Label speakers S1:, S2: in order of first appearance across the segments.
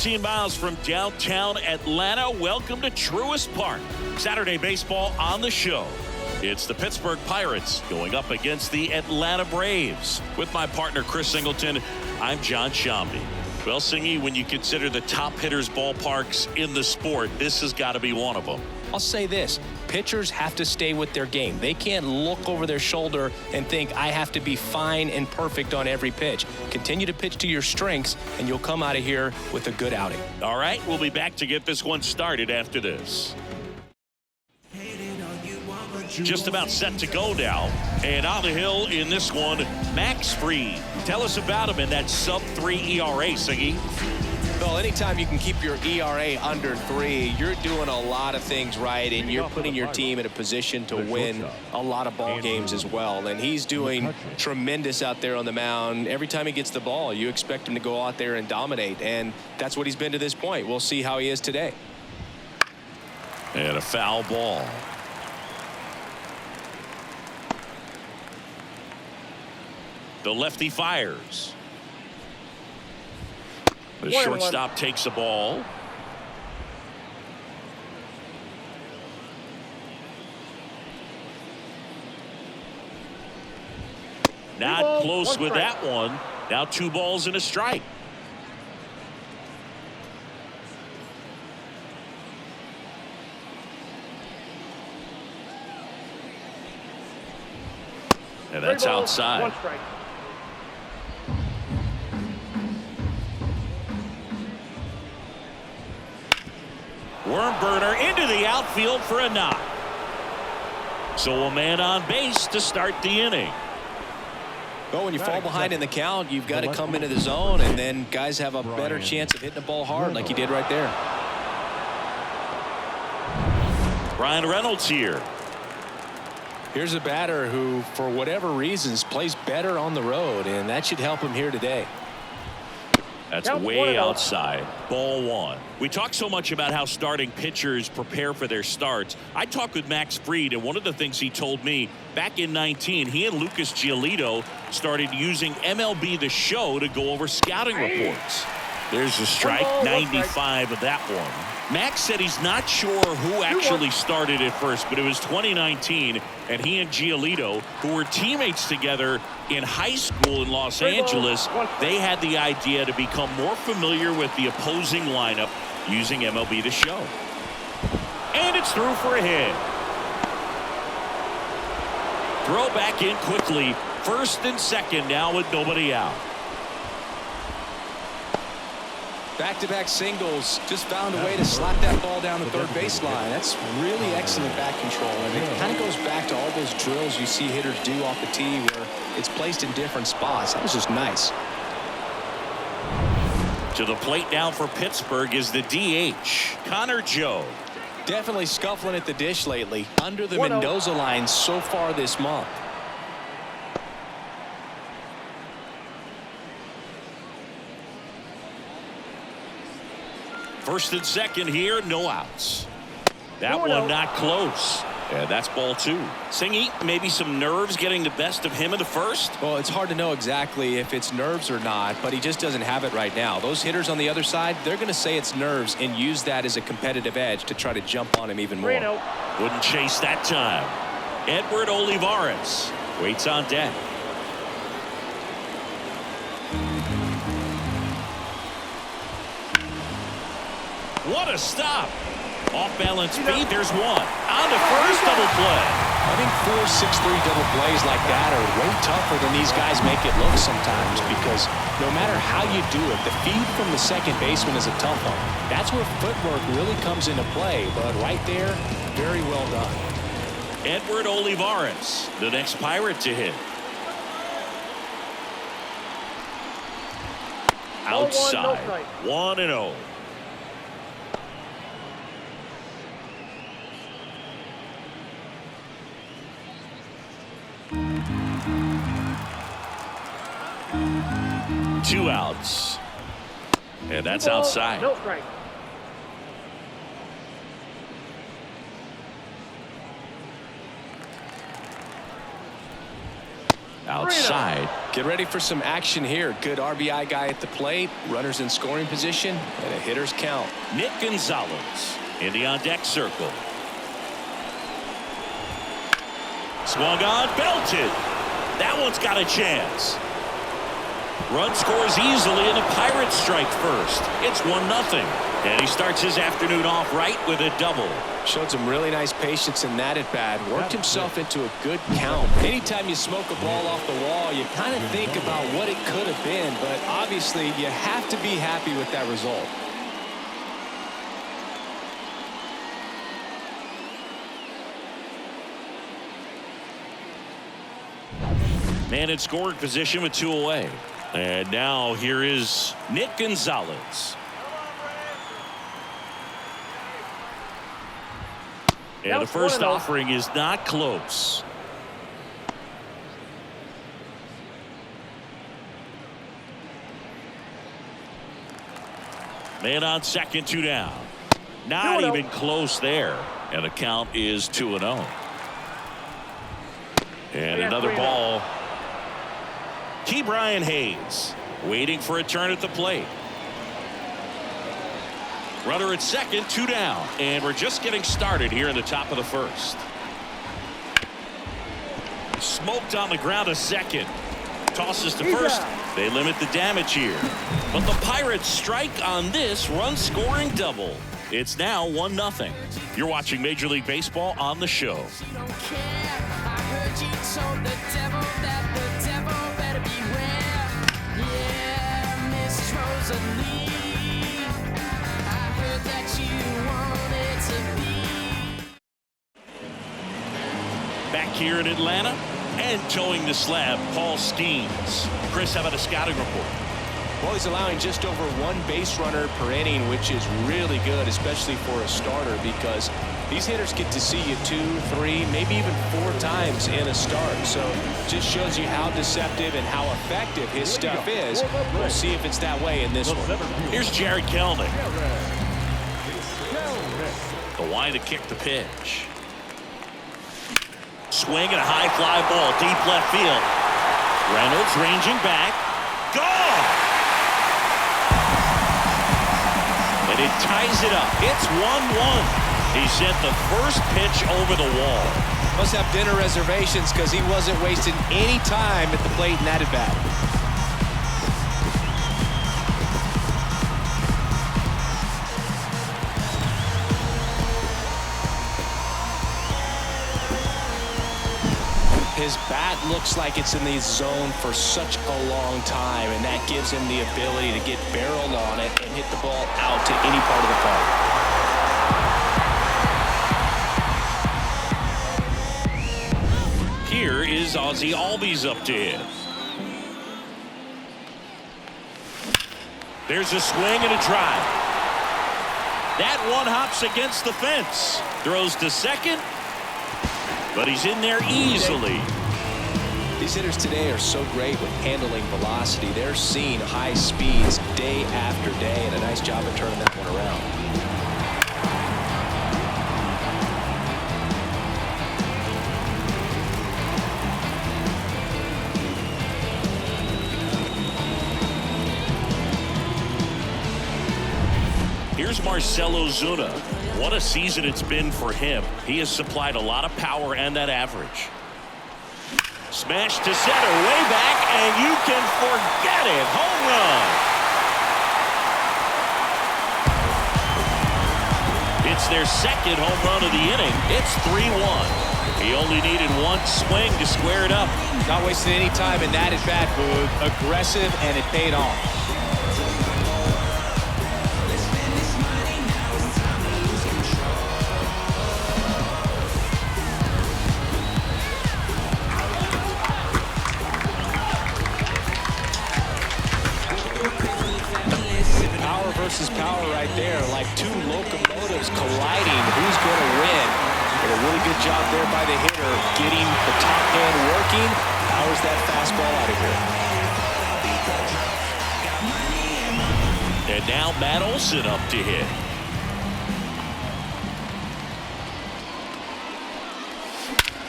S1: 14 miles from downtown Atlanta. Welcome to Truist Park. Saturday baseball on the show. It's the Pittsburgh Pirates going up against the Atlanta Braves. With my partner Chris Singleton, I'm John Shambi. Well, Singy, when you consider the top hitters ballparks in the sport, this has got to be one of them.
S2: I'll say this. Pitchers have to stay with their game. They can't look over their shoulder and think, I have to be fine and perfect on every pitch. Continue to pitch to your strengths, and you'll come out of here with a good outing.
S1: All right, we'll be back to get this one started after this. Just about set to go now. And on the hill in this one, Max Fried. Tell us about him in that sub-3 ERA, Siggy.
S2: Well, anytime you can keep your ERA under 3, you're doing a lot of things right, and you're putting your team in a position to win a lot of ball games as well. And he's doing tremendous out there on the mound. Every time he gets the ball, you expect him to go out there and dominate, and that's what he's been to this point. We'll see how he is today.
S1: And a foul ball. The lefty fires. The shortstop takes the ball. Not close with that one. Now 2 balls and a strike. And that's outside.
S3: 1 strike.
S1: Worm burner into the outfield for a knock. So a man on base to start the inning.
S2: Well, when you fall behind in the count, you've got to come into the zone, and then guys have a better chance of hitting the ball hard like he did right there.
S1: Brian Reynolds here.
S2: Here's a batter who, for whatever reasons, plays better on the road, and that should help him here today.
S1: That's way outside. Ball 1. We talk so much about how starting pitchers prepare for their starts. I talked with Max Fried, and one of the things he told me back in 19, he and Lucas Giolito started using MLB The Show to go over scouting reports. There's a strike, 95 of that one. Max said he's not sure who actually started at first, but it was 2019, and he and Giolito, who were teammates together in high school in Los Angeles, they had the idea to become more familiar with the opposing lineup using MLB The Show. And it's through for a hit. Throw back in quickly. First and second now with nobody out.
S2: Back-to-back singles, just found a way to slap that ball down the third baseline. That's really excellent bat control, and it kind of goes back to all those drills you see hitters do off the tee where it's placed in different spots. That was just nice.
S1: To the plate now for Pittsburgh is the DH, Connor Joe.
S2: Definitely scuffling at the dish lately. Under the Mendoza line so far this month.
S1: First and second here, no outs. That one not close. Yeah, that's ball 2. Singy, maybe some nerves getting the best of him in the first?
S2: Well, it's hard to know exactly if it's nerves or not, but he just doesn't have it right now. Those hitters on the other side, they're going to say it's nerves and use that as a competitive edge to try to jump on him even more.
S1: Wouldn't chase that time. Edward Olivares waits on deck. What a stop. Off balance feet. There's one. On to first, double play.
S2: I think 4, 6, 3 double plays like that are way tougher than these guys make it look sometimes, because no matter how you do it, the feed from the second baseman is a tough one. That's where footwork really comes into play, but right there, very well done.
S1: Edward Olivares, the next Pirate to hit. Outside. 1-0. Two outs. And that's outside.
S3: No strike.
S1: Outside.
S2: Get ready for some action here. Good RBI guy at the plate. Runners in scoring position and a hitter's count.
S1: Nick Gonzalez in the on-deck circle. Swung on, belted. That one's got a chance. Run scores easily, and the Pirates strike first. It's 1-0. And he starts his afternoon off right with a double.
S2: Showed some really nice patience in that at bat. Worked himself into a good count. Anytime you smoke a ball off the wall, you kind of think about what it could have been. But obviously, you have to be happy with that result.
S1: Man in scoring position with 2 away. And now here is Nick Gonzalez. And the first offering is not close. Man on second, 2 down. Not even close there. And the count is 2-0. And another ball. Brian Hayes waiting for a turn at the plate. Runner at second, 2 down. And we're just getting started here in the top of the first. Smoked on the ground to second. Tosses to first. They limit the damage here. But the Pirates strike on this run-scoring double. It's now 1-0. You're watching Major League Baseball on the show. Back here in Atlanta and towing the slab, Paul Skenes. Chris, how about a scouting report?
S2: Well, he's allowing just over 1 base runner per inning, which is really good, especially for a starter, because these hitters get to see you 2, 3, maybe even 4 times in a start. So just shows you how deceptive and how effective his stuff is. We'll see if it's that way in this one.
S1: Here's Jared Kelnick. The wide to kick the pitch. Swing and a high fly ball deep left field. Reynolds ranging back. Gone! And it ties it up. It's 1-1. He sent the first pitch over the wall.
S2: Must have dinner reservations because he wasn't wasting any time at the plate in that at bat. His bat looks like it's in the zone for such a long time, and that gives him the ability to get barreled on it and hit the ball out to any part of the park.
S1: Here is Ozzie Albies up to hit. There's a swing and a drive. That one hops against the fence. Throws to second. But he's in there easily.
S2: These hitters today are so great with handling velocity. They're seeing high speeds day after day, and a nice job of turning that one around.
S1: Here's Marcelo Zuna. What a season it's been for him. He has supplied a lot of power and that average. Smash to center, way back, and you can forget it. Home run. It's their second home run of the inning. It's 3-1. He only needed 1 swing to square it up.
S2: Not wasting any time in that at-bat, Boog. Aggressive, and it paid off. Versus power right there, like 2 locomotives colliding. Who's going to win? But a really good job there by the hitter, getting the top hand working. Powers that fastball out of here.
S1: And now Matt Olson up to hit.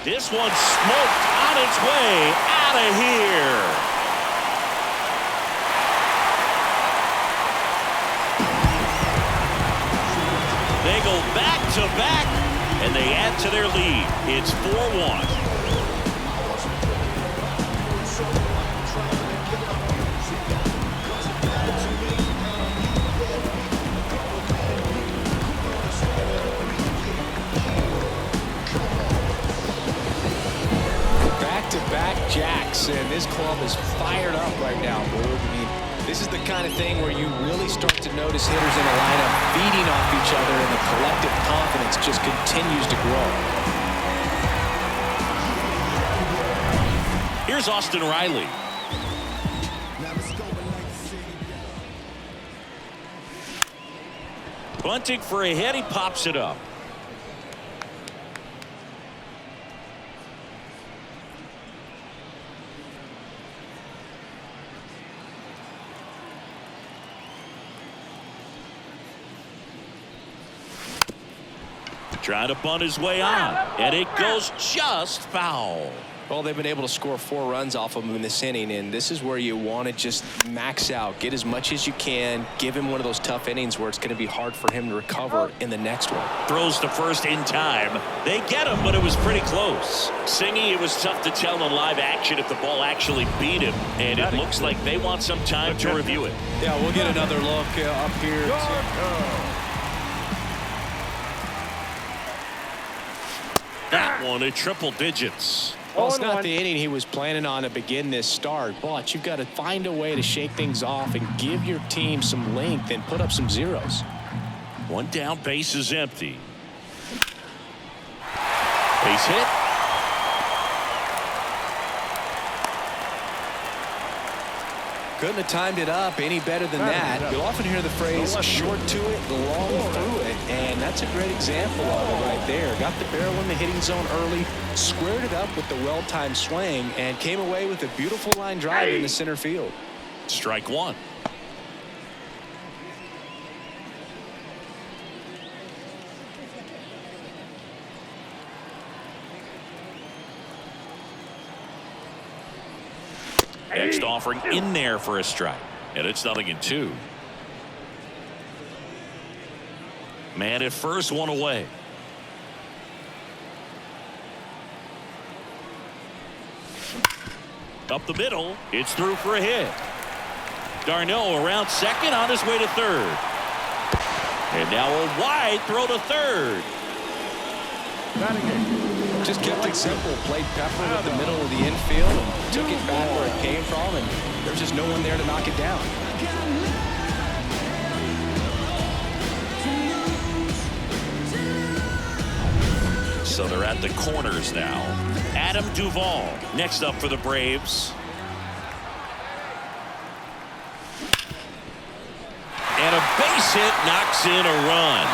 S1: This one smoked on its way out of here. They go back-to-back, and they add to their lead. It's 4-1.
S2: Back-to-back jacks, and this club is fired up right now, Boog. I mean, this is the kind of thing where you really start to notice hitters in a lineup feeding off each other, and the collective confidence just continues to grow.
S1: Here's Austin Riley. Bunting for a hit. He pops it up. Trying to bunt his way on, and it goes just foul.
S2: Well, they've been able to score 4 runs off of him in this inning, and this is where you want to just max out, get as much as you can, give him one of those tough innings where it's going to be hard for him to recover in the next one.
S1: Throws to first in time. They get him, but it was pretty close. Singy, it was tough to tell in live action if the ball actually beat him, and it looks like they want some time to review it.
S2: Yeah, we'll get another look up here.
S1: That one at triple digits.
S2: Well, it's not the inning he was planning on to begin this start, but you've got to find a way to shake things off and give your team some length and put up some zeros.
S1: One down, base is empty. Base hit.
S2: Couldn't have timed it up any better than that. You'll often hear the phrase short to it, long through it, and that's a great example of it right there. Got the barrel in the hitting zone early, squared it up with the well-timed swing, and came away with a beautiful line drive in the center field.
S1: Strike one. Next offering in there for a strike, and it's 0-2. Man at first, one away. Up the middle, it's through for a hit. Darno around second, on his way to third. And now a wide throw to third.
S2: Just kept it simple, played pepper with the middle of the infield and took it back where it came from, and there's just no one there to knock it down.
S1: So they're at the corners now. Adam Duvall next up for the Braves. And a base hit knocks in a run.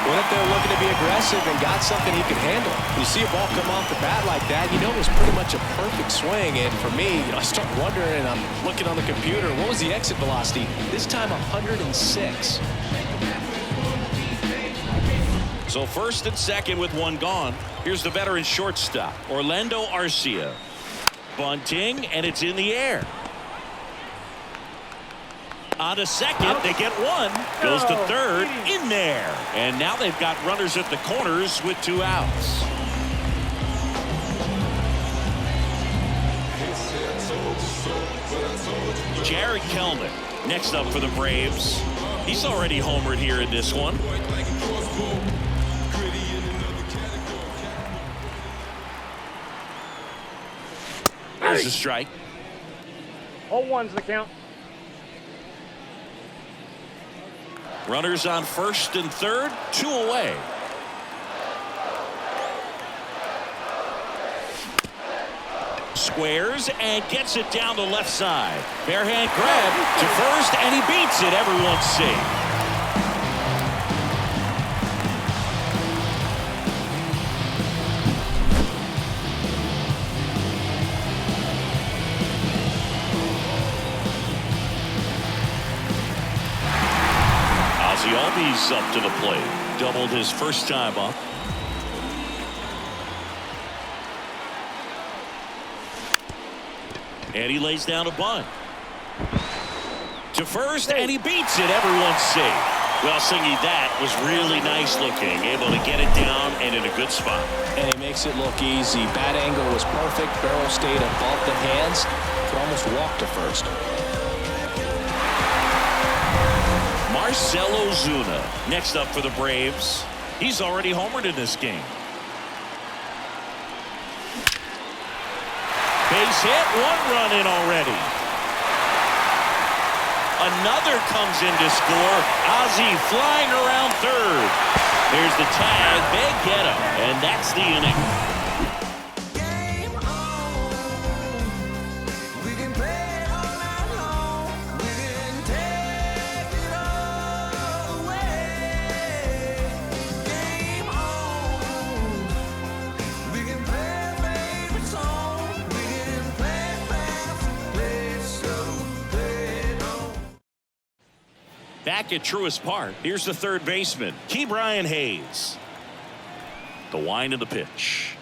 S2: Went up there looking to be aggressive and got something he could handle. You see a ball come off the bat like that, you know it was pretty much a perfect swing. And for me, I start wondering, and I'm looking on the computer, what was the exit velocity? This time 106.
S1: So first and second with one gone. Here's the veteran shortstop, Orlando Arcia. Bunting, and it's in the air. On to second, they get one. Goes to third, in there. And now they've got runners at the corners with 2 outs. Jared Kelman next up for the Braves. He's already homered here in this one. There's a strike.
S3: 0-1's the count.
S1: Runners on first and third, 2 away. Squares and gets it down the left side. Barehand grab to first, and he beats it. Everyone's safe. Albies up to the plate. Doubled his first time up. And he lays down a bunt. To first, and he beats it. Everyone's safe. Well, Singy, that was really nice looking. Able to get it down and in a good spot.
S2: And he makes it look easy. Bat angle was perfect. Barrel stayed above the hands. Could almost walk to first.
S1: Marcell Ozuna next up for the Braves. He's already homered in this game. Base hit, 1 run in already. Another comes in to score. Ozzy flying around third. There's the tag. They get him, and that's the inning. Back at Truist Park, here's the third baseman, Ke'Bryan Hayes. The wind of the pitch.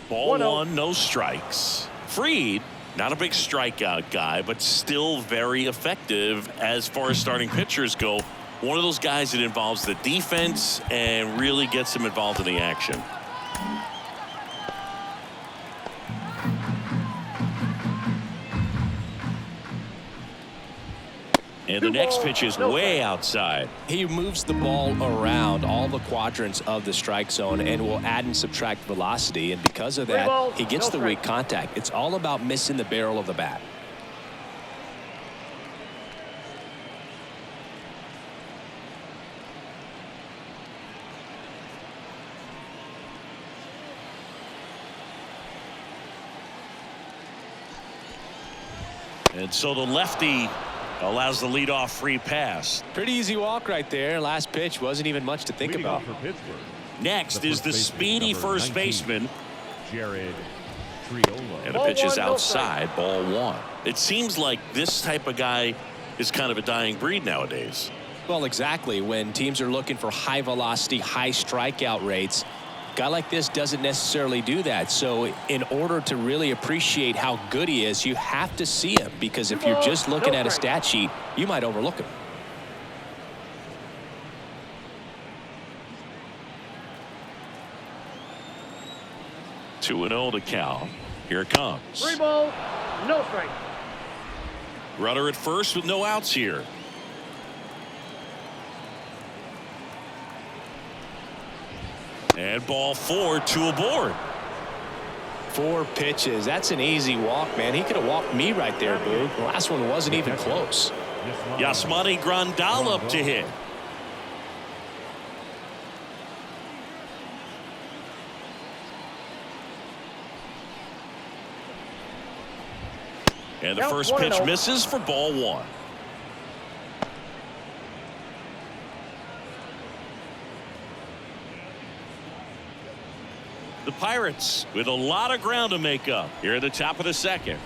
S1: Ball 1, no strikes. Fried, not a big strikeout guy, but still very effective as far as starting pitchers go. One of those guys that involves the defense and really gets them involved in the action. And the next pitch is way outside.
S2: He moves the ball around all the quadrants of the strike zone and will add and subtract velocity. And because of that, he gets the weak contact. It's all about missing the barrel of the bat.
S1: And so the lefty allows the leadoff free pass.
S2: Pretty easy walk right there. Last pitch wasn't even much to think about.
S1: Next is the speedy first baseman.
S4: Jared
S1: And the pitch is outside, ball 1. It seems like this type of guy is kind of a dying breed nowadays.
S2: Well, exactly. When teams are looking for high velocity, high strikeout rates, a guy like this doesn't necessarily do that. So in order to really appreciate how good he is, you have to see him, because if you're just looking at a stat sheet, you might overlook him.
S1: Two and 0 to count. Here it comes.
S3: 3 balls, no strike.
S1: Runner at first with no outs here. And ball 4, 2 aboard.
S2: 4 pitches. That's an easy walk, man. He could have walked me right there, Boog. The last one wasn't even close.
S1: Yasmani Grandal up to hit. And the first pitch misses for ball 1. The Pirates with a lot of ground to make up here at the top of the second.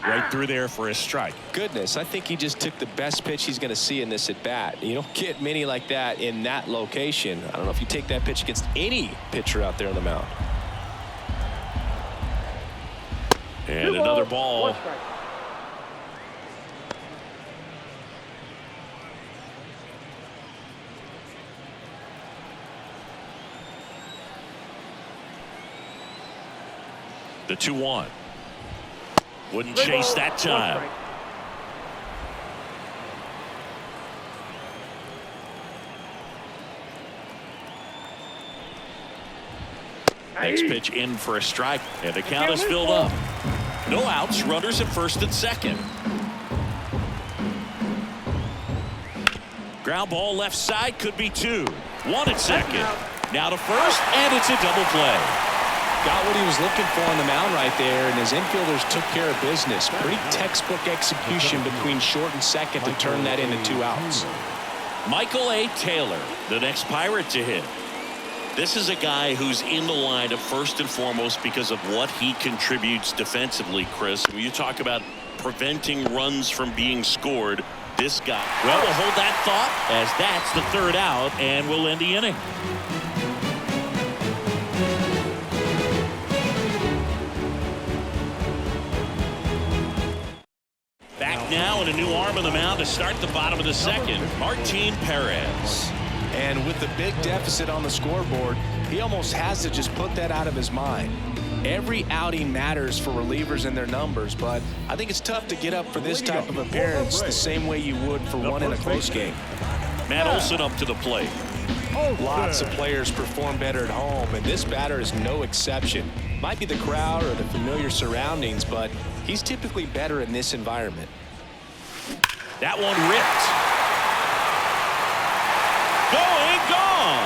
S1: Right through there for a strike.
S2: Goodness, I think he just took the best pitch he's going to see in this at bat. You don't get many like that in that location. I don't know if you take that pitch against any pitcher out there on the mound.
S1: And another ball. The 2-1. Wouldn't chase that time. Next pitch in for a strike, and the count is filled up. No outs, runners at first and second. Ground ball left side, could be 2. 1 at second. Now to first, and it's a double play.
S2: Got what he was looking for on the mound right there, and his infielders took care of business. Pretty textbook execution between short and second to turn that into 2 outs.
S1: Michael A. Taylor, the next Pirate to hit. This is a guy who's in the lineup first and foremost because of what he contributes defensively, Chris. When you talk about preventing runs from being scored, this guy. Well, we'll hold that thought as that's the 3rd out, and we'll end the inning. Back now and a new arm on the mound to start the bottom of the second. Martin Perez.
S2: And with the big deficit on the scoreboard, he almost has to just put that out of his mind. Every outing matters for relievers and their numbers, but I think it's tough to get up for this type of appearance the same way you would for one in a close game.
S1: Matt Olson up to the plate.
S2: Lots of players perform better at home, and this batter is no exception. Might be the crowd or the familiar surroundings, but he's typically better in this environment.
S1: That one ripped. Going, gone.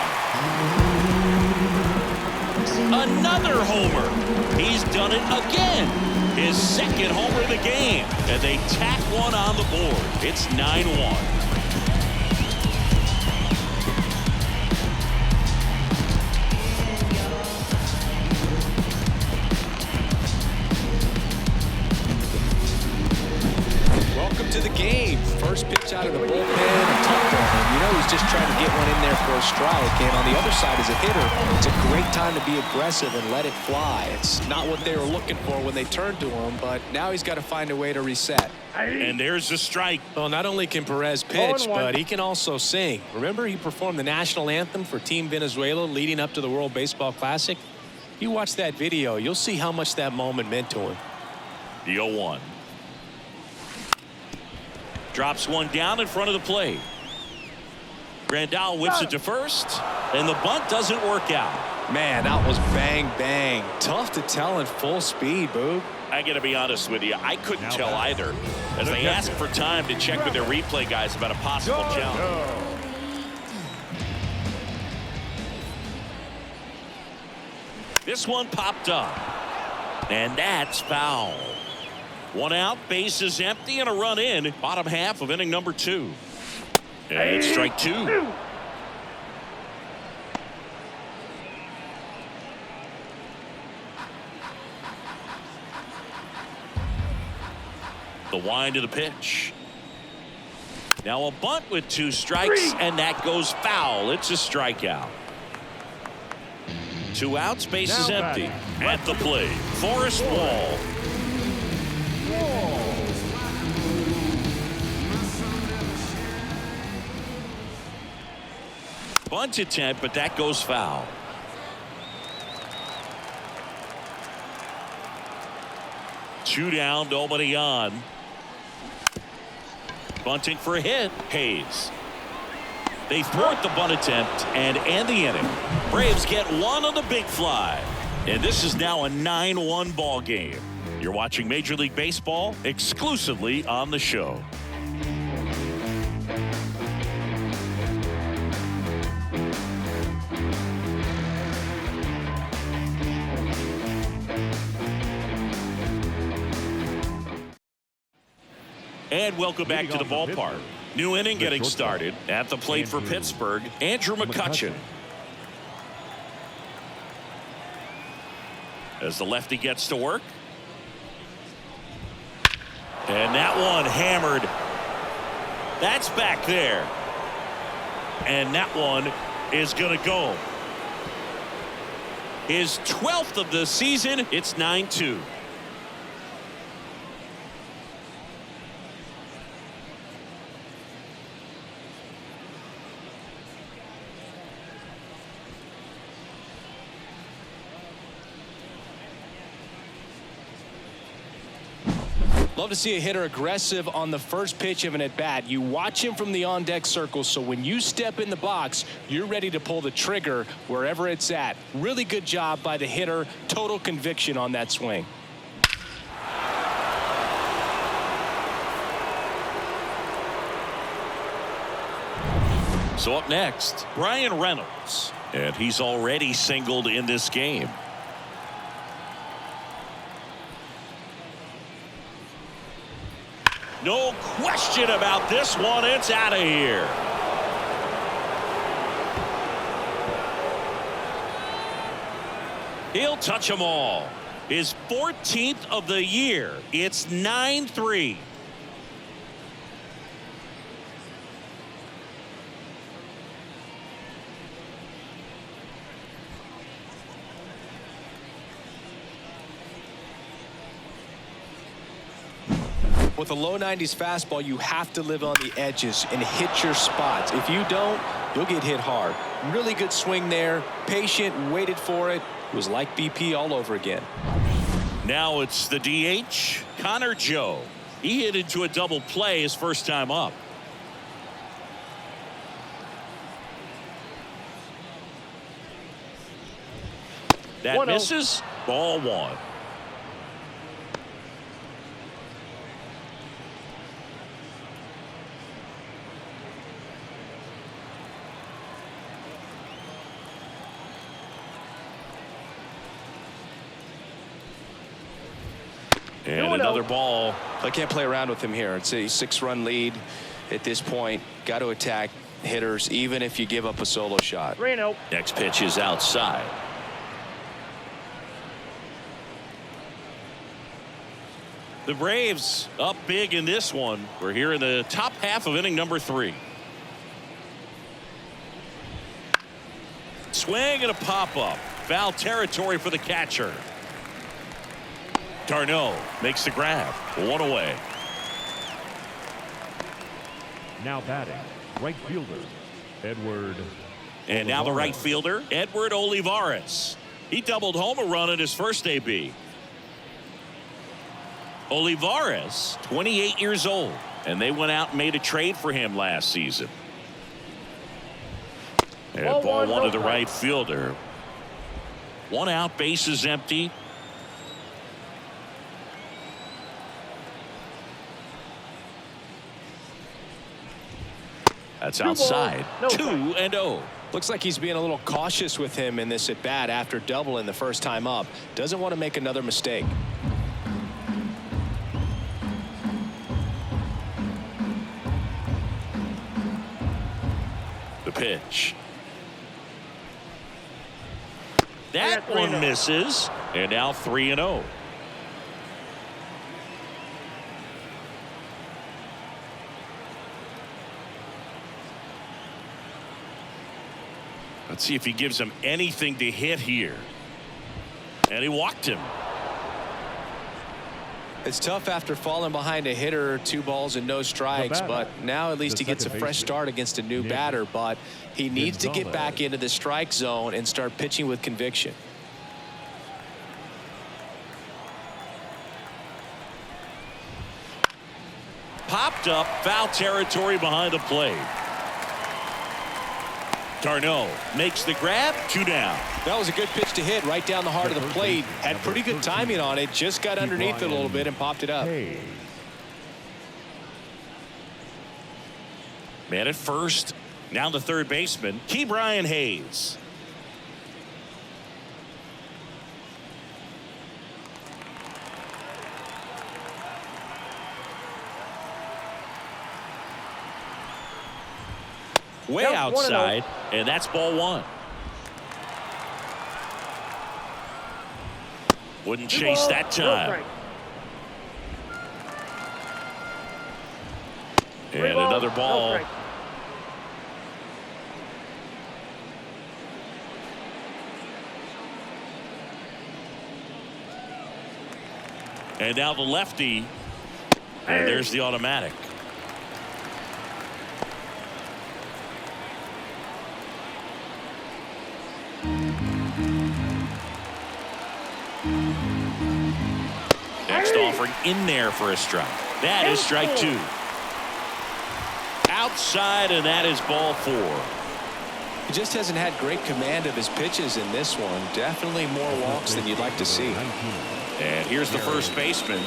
S1: Another homer. He's done it again. His second homer of the game. And they tack one on the board. It's 9-1.
S2: To the game. First pitch out of the bullpen, a tough one. You know he's just trying to get one in there for a strike. And on the other side, as a hitter, it's a great time to be aggressive and let it fly. It's not what they were looking for when they turned to him, but now he's got to find a way to reset.
S1: And there's the strike.
S2: Well, not only can Perez pitch, but he can also sing. Remember, he performed the national anthem for Team Venezuela leading up to the World Baseball Classic? You watch that video, you'll see how much that moment meant to him.
S1: The 0-1. Drops one down in front of the plate. Grandal whips it to first, and the bunt doesn't work out.
S2: Man, that was bang, bang. Tough to tell in full speed, Boog.
S1: I got to be honest with you, I couldn't tell either, as they asked for time to check with their replay guys about a possible challenge. This one popped up, and that's foul. One out, bases empty, and a run in. Bottom half of inning number 2. And it's strike 2. The wind of the pitch. Now a bunt with 2 strikes, and that goes foul. It's a strikeout. 2 outs, bases empty. At the plate, Forrest Wall. Bunt attempt, but that goes foul. Two down, nobody on. Bunting for a hit. Hayes. They thwart the bunt attempt and end the inning. Braves get one on the big fly. And this is now a 9-1 ball game. You're watching Major League Baseball exclusively on the show. And welcome back to the ballpark. New inning getting started. At the plate for Pittsburgh, Andrew McCutchen. As the lefty gets to work. And that one hammered. That's back there. And that one is going to go. His 12th of the season. It's 9-2.
S2: Love to see a hitter aggressive on the first pitch of an at-bat. You watch him from the on-deck circle, so when you step in the box, you're ready to pull the trigger wherever it's at. Really good job by the hitter. Total conviction on that swing.
S1: So up next, Brian Reynolds. And he's already singled in this game. No question about this one. It's out of here. He'll touch them all. His 14th of the year. It's 9-3.
S2: With a low 90s fastball, you have to live on the edges and hit your spots. If you don't, you'll get hit hard. Really good swing there. Patient, waited for it. It was like BP all over again.
S1: Now it's the DH, Connor Joe. He hit into a double play his first time up. That misses. Ball one. And another ball.
S2: I can't play around with him here. It's a 6-run lead at this point. Got to attack hitters even if you give up a solo shot.
S3: 3-0.
S1: Next pitch is outside. The Braves up big in this one. We're here in the top half of inning number 3. Swing and a pop-up. Foul territory for the catcher. Darno makes the grab. 1 away.
S4: Now batting, right fielder, Edward.
S1: And now the right fielder, Edward Olivares. He doubled home a run in his first AB. Olivares, 28 years old, and they went out and made a trade for him last season. And ball one to the right fielder. 1 out, bases empty. That's outside. 2-0.
S2: Looks like he's being a little cautious with him in this at bat after doubling the first time up. Doesn't want to make another mistake.
S1: The pitch. That one misses. And now 3-0. Let's see if he gives him anything to hit here. And he walked him.
S2: It's tough after falling behind a hitter, 2 balls and no strikes, but now at least he gets a fresh start against a new batter, but he needs to get back into the strike zone and start pitching with conviction.
S1: Popped up, foul territory behind the plate. Darno makes the grab, 2 down.
S2: That was a good pitch to hit right down the heart of the plate. Had pretty good timing on it. Just got underneath it a little bit and popped it up.
S1: Man at first. Now the third baseman, Ke'Bryan Hayes. Way outside, and that's ball 1. Wouldn't chase that time. And another ball. And now the lefty. And there's the automatic. Next offering in there for a strike. That is strike 2. Outside, and that is ball 4.
S2: He just hasn't had great command of his pitches in this one. Definitely more walks than you'd like to see.
S1: And here's the first baseman.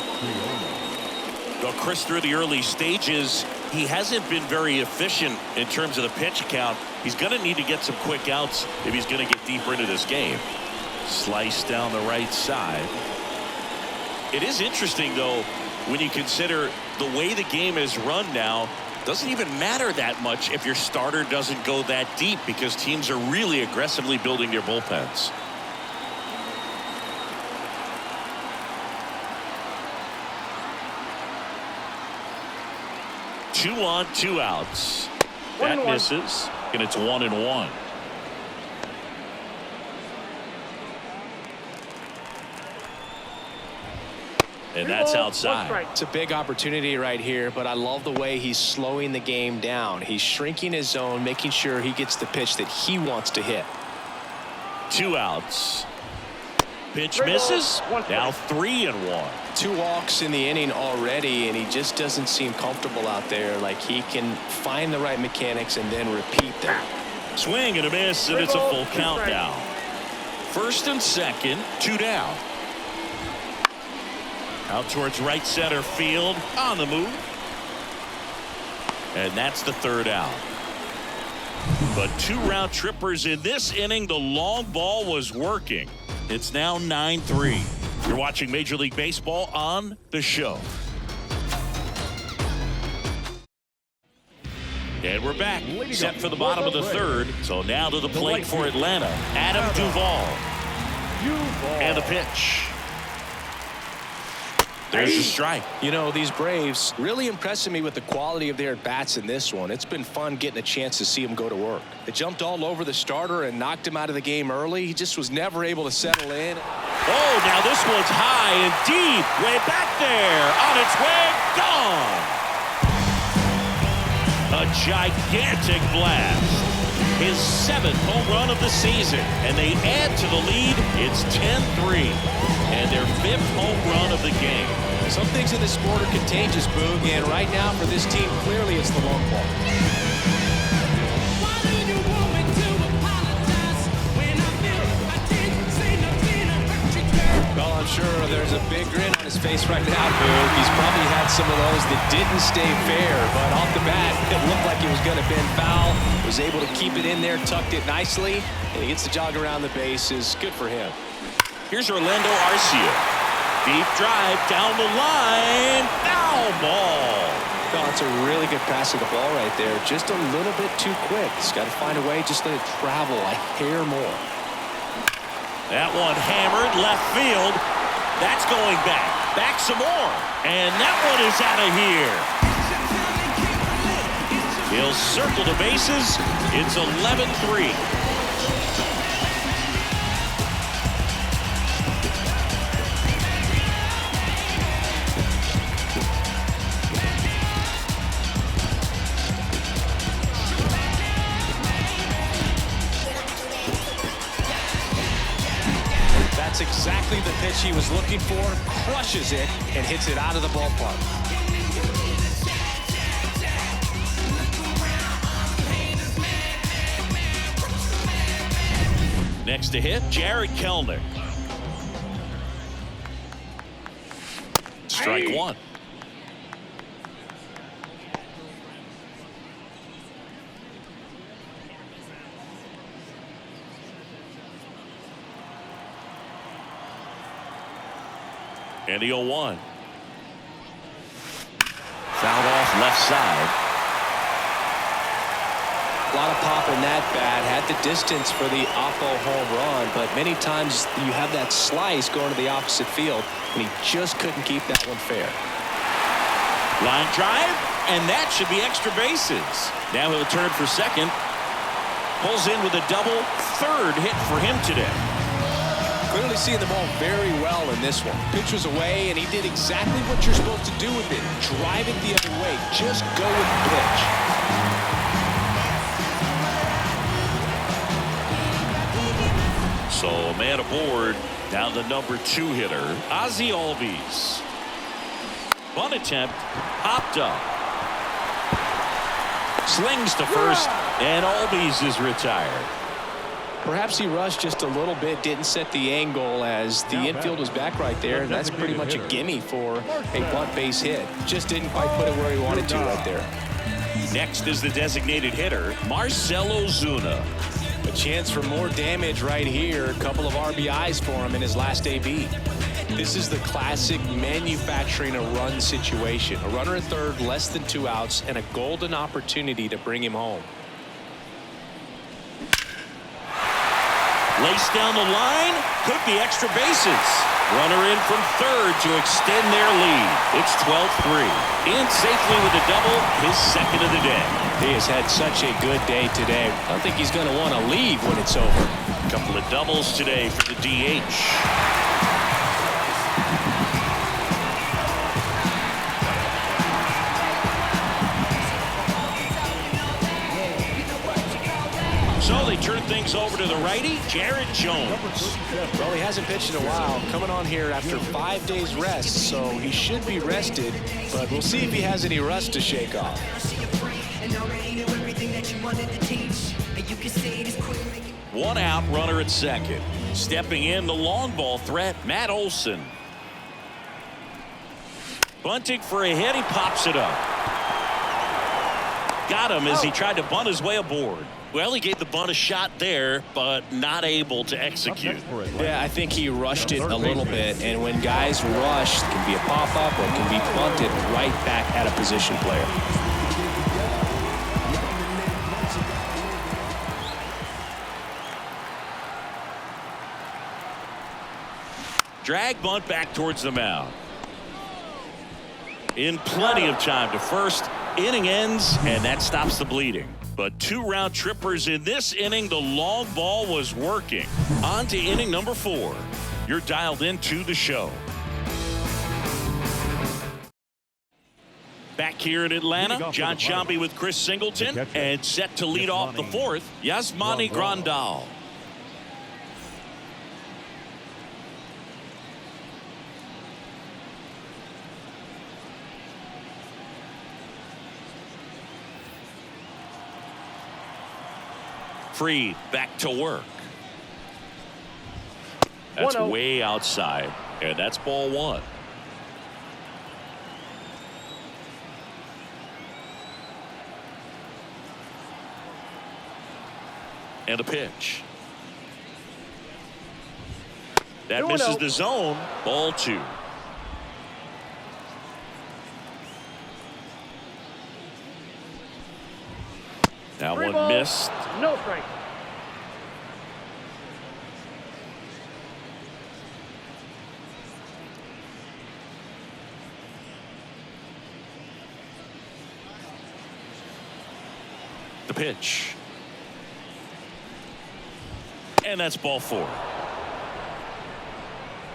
S1: Though Chris, through the early stages, he hasn't been very efficient in terms of the pitch count. He's going to need to get some quick outs if he's going to get deeper into this game. Slice down the right side. It is interesting, though, when you consider the way the game is run now. Doesn't even matter that much if your starter doesn't go that deep, because teams are really aggressively building their bullpens. Two on, 2 outs. That misses, and it's 1-1. And that's outside.
S2: It's a big opportunity right here, but I love the way he's slowing the game down. He's shrinking his zone, making sure he gets the pitch that he wants to hit.
S1: 2 outs. Pitch misses. Now 3-1.
S2: 2 walks in the inning already, and he just doesn't seem comfortable out there. Like he can find the right mechanics and then repeat them.
S1: Swing and a miss, and it's a full count now. 1st and 2nd, 2 down. Out towards right center field, on the move. And that's the 3rd out. But 2 round trippers in this inning. The long ball was working. It's now 9-3. You're watching Major League Baseball on The Show. And we're back, set for the bottom of the 3rd. So now to the plate for Atlanta, Adam Duvall. And the pitch. There's a strike.
S2: You know, these Braves really impressing me with the quality of their at-bats in this one. It's been fun getting a chance to see them go to work. They jumped all over the starter and knocked him out of the game early. He just was never able to settle in.
S1: Oh, now this one's high and deep. Way back there. On its way. Gone. A gigantic blast. His 7th home run of the season. And they add to the lead. It's 10-3. And their 5th home run of the game.
S2: Some things in this sport are contagious, Boog, and right now for this team, clearly it's the long ball. Well, I'm sure there's a big grin on his face right now, Boog. He's probably had some of those that didn't stay fair, but off the bat, it looked like it was going to bend foul. Was able to keep it in there, tucked it nicely, and he gets the jog around the bases. Good for him.
S1: Here's Orlando Arcia. Deep drive down the line. Foul ball.
S2: Oh, it's a really good pass of the ball right there. Just a little bit too quick. He's got to find a way, just let it travel a hair more.
S1: That one hammered left field. That's going back. Back some more. And that one is out of here. He'll circle the bases. It's 11-3.
S2: That's exactly the pitch he was looking for. Crushes it and hits it out of the ballpark.
S1: Next to hit, Jared Kelenic. Strike 1. And the 0-1. Fouled off left side.
S2: A lot of pop in that bat. Had the distance for the Oppo home run, but many times you have that slice going to the opposite field, and he just couldn't keep that one fair.
S1: Line drive, and that should be extra bases. Now he'll turn for second. Pulls in with a double. 3rd hit for him today.
S2: Clearly seeing the ball very well in this one. Pitch was away, and he did exactly what you're supposed to do with it. Drive it the other way. Just go with the pitch.
S1: So a man aboard. Now the number 2 hitter, Ozzie Albies. Bunt attempt. Popped up. Slings to first, and Albies is retired.
S2: Perhaps he rushed just a little bit, didn't set the angle as the infield was back right there, and that's pretty much a gimme for a bunt base hit. Just didn't quite put it where he wanted to right there.
S1: Next is the designated hitter, Marcell Ozuna.
S2: A chance for more damage right here. A couple of RBIs for him in his last AB. This is the classic manufacturing a run situation. A runner at 3rd, less than 2 outs, and a golden opportunity to bring him home.
S1: Lace down the line, could be extra bases. Runner in from 3rd to extend their lead. It's 12-3. In safely with a double, his 2nd of the day.
S2: He has had such a good day today. I don't think he's going to want to leave when it's over.
S1: A couple of doubles today for the DH. So they turn things over to the righty, Jared Jones.
S2: Well, he hasn't pitched in a while. Coming on here after 5 days rest, so he should be rested. But we'll see if he has any rust to shake off.
S1: One out, runner at second. Stepping in, the long ball threat, Matt Olson. Bunting for a hit, he pops it up. Got him as he tried to bunt his way aboard. Well, he gave the bunt a shot there, but not able to execute.
S2: Yeah, I think he rushed it a little bit, and when guys rush, it can be a pop-up or it can be bunted right back at a position player.
S1: Drag bunt back towards the mound. In plenty of time to first. Inning ends, and that stops the bleeding. But 2 round trippers in this inning. The long ball was working. On to inning number 4. You're dialed into the show. Back here in Atlanta, John Sciambi with Chris Singleton, and set to lead off the 4th, Yasmani Grandal. Freed back to work. That's way outside, and that's ball 1. And a pitch. That misses the zone. Ball 2. That one missed.
S3: No strike.
S1: The pitch. And that's ball 4.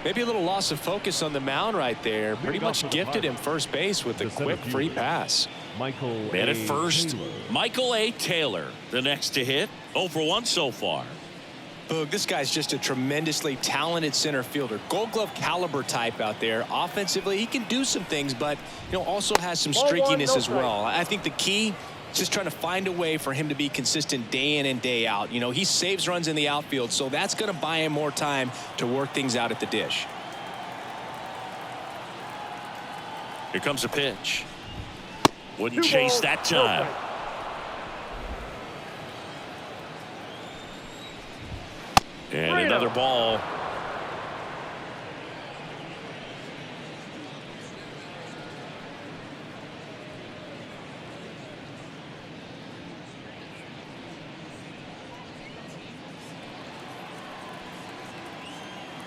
S2: Maybe a little loss of focus on the mound right there. Pretty much gifted him first base with a quick free pass.
S1: Man at first, Michael A. Taylor, the next to hit. 0 for 1 so far.
S2: Boog, this guy's just a tremendously talented center fielder. Gold Glove caliber type out there. Offensively, he can do some things, but also has some streakiness as well. I think the key is just trying to find a way for him to be consistent day in and day out. He saves runs in the outfield, so that's going to buy him more time to work things out at the dish.
S1: Here comes a pitch. Wouldn't chase that time. And another ball.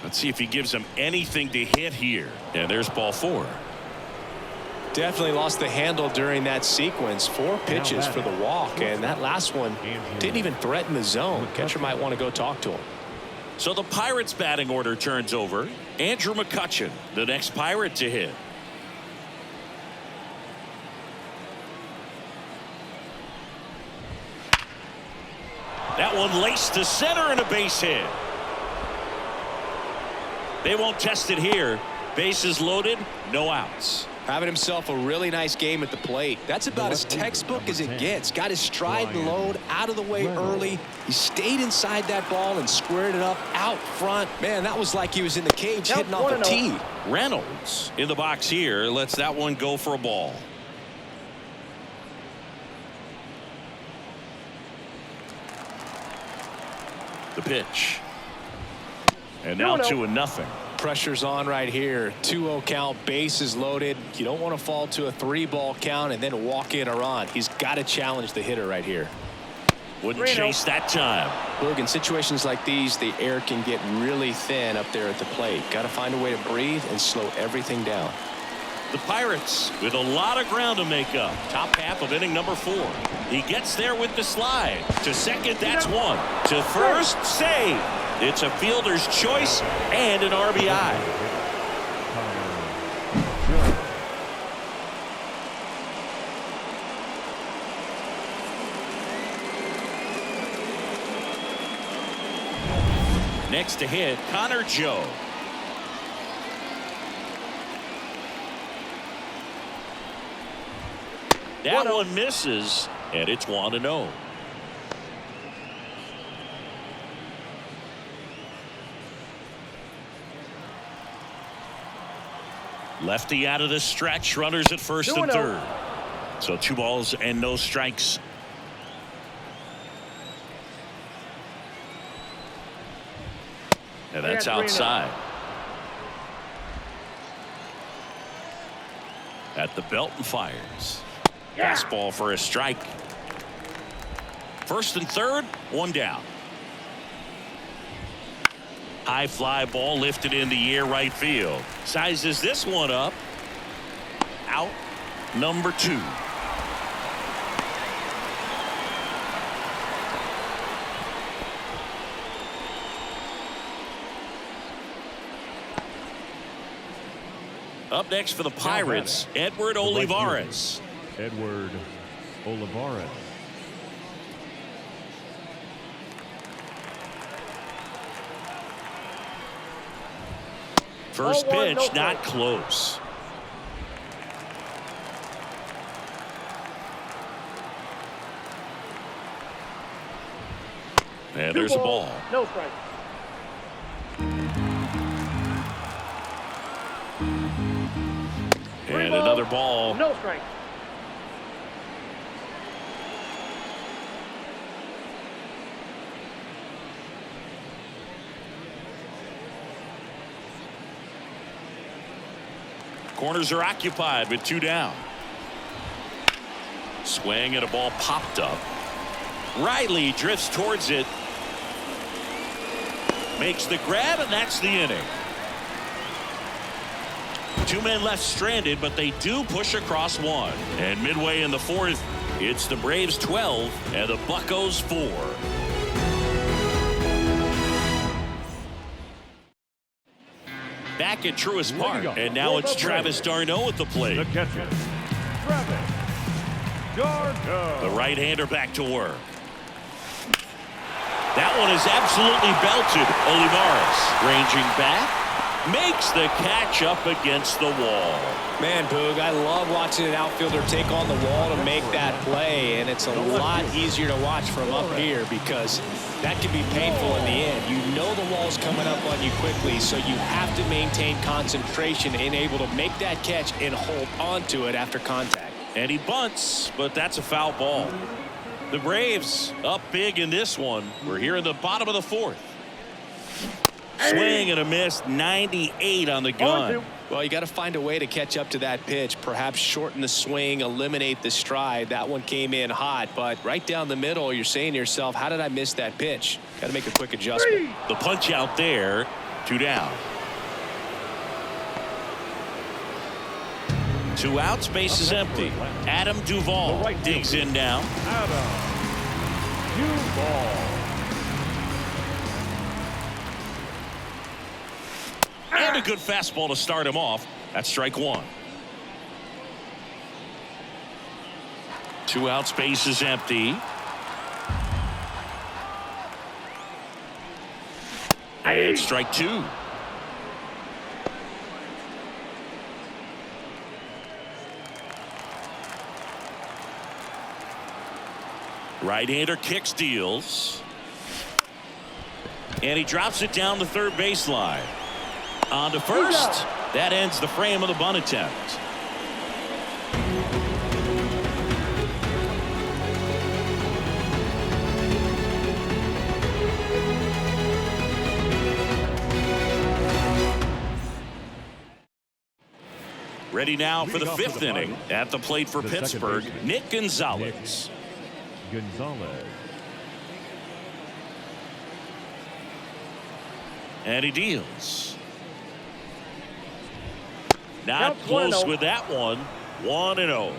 S1: Let's see if he gives him anything to hit here. And there's ball 4.
S2: Definitely lost the handle during that sequence. 4 pitches for the walk, and that last one didn't even threaten the zone. Catcher might want to go talk to him.
S1: So the Pirates batting order turns over. Andrew McCutchen, the next Pirate to hit. That one laced to center and a base hit. They won't test it here. Bases loaded, no outs.
S2: Having himself a really nice game at the plate. That's about as textbook as it gets. Got his stride and load out of the way early. He stayed inside that ball and squared it up out front. Man, that was like he was in the cage hitting off a tee.
S1: Reynolds in the box here lets that one go for a ball. The pitch. And now 2-0.
S2: Pressure's on right here. 2-0 count, bases loaded. You don't want to fall to a 3-ball count and then walk in or on. He's got to challenge the hitter right here.
S1: Wouldn't chase that time.
S2: Look, in situations like these, the air can get really thin up there at the plate. Got to find a way to breathe and slow everything down.
S1: The Pirates with a lot of ground to make up. Top half of inning number 4. He gets there with the slide. To second, that's 1. To first, save. It's a fielder's choice and an RBI. Next to hit, Connor Joe. That one misses, and it's 1-0. Lefty out of the stretch, runners at first and third. So 2 balls and no strikes. And that's outside. At the belt and fires. Fastball for a strike. First and third, 1 down. High fly ball lifted in the air, right field. Sizes this one up. Out number 2. Up next for the Pirates, Edward Olivares.
S4: Edward Olivares.
S1: First pitch, not close. And there's a ball.
S3: No strike.
S1: And another ball.
S3: No strike.
S1: Corners are occupied with 2 down. Swing and a ball popped up. Riley drifts towards it. Makes the grab, and that's the inning. 2 men left stranded, but they do push across 1. And midway in the 4th, it's the Braves 12 and the Buccos 4. Back at Truist Park, and now it's Travis d'Arnaud at the plate.
S4: The catcher, Travis d'Arnaud.
S1: The right-hander back to work. That one is absolutely belted. Olivares ranging back, makes the catch up against the wall.
S2: Man, Boog, I love watching an outfielder take on the wall to make that play, and it's a lot easier to watch from up here because that can be painful in the end. You know the wall's coming up on you quickly, so you have to maintain concentration and able to make that catch and hold onto it after contact.
S1: And he bunts, but that's a foul ball. The Braves up big in this one. We're here in the bottom of the 4th. Swing and a miss, 98 on the gun.
S2: Well, you got to find a way to catch up to that pitch. Perhaps shorten the swing, eliminate the stride. That one came in hot, but right down the middle, you're saying to yourself, how did I miss that pitch? Got to make a quick adjustment.
S1: The punch out there, 2 down. 2 outs, base is empty. Adam Duvall digs in now.
S4: Adam Duvall.
S1: And a good fastball to start him off. That's strike 1. 2 outs, base is empty. And strike 2. Right-hander kicks, deals. And he drops it down the third baseline. On to first. That ends the frame of the bunt attempt. Ready now for the 5th inning. At the plate for Pittsburgh, Nick Gonzalez.
S4: Gonzalez.
S1: And he deals. Not close with that one. 1-0.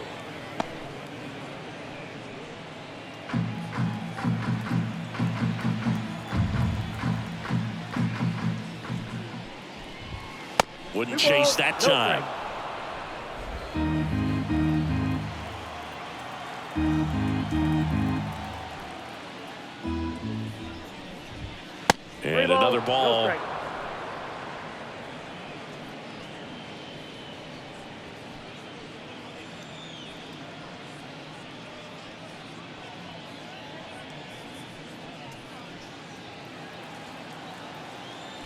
S1: Wouldn't chase that time. And another ball.
S3: No strike.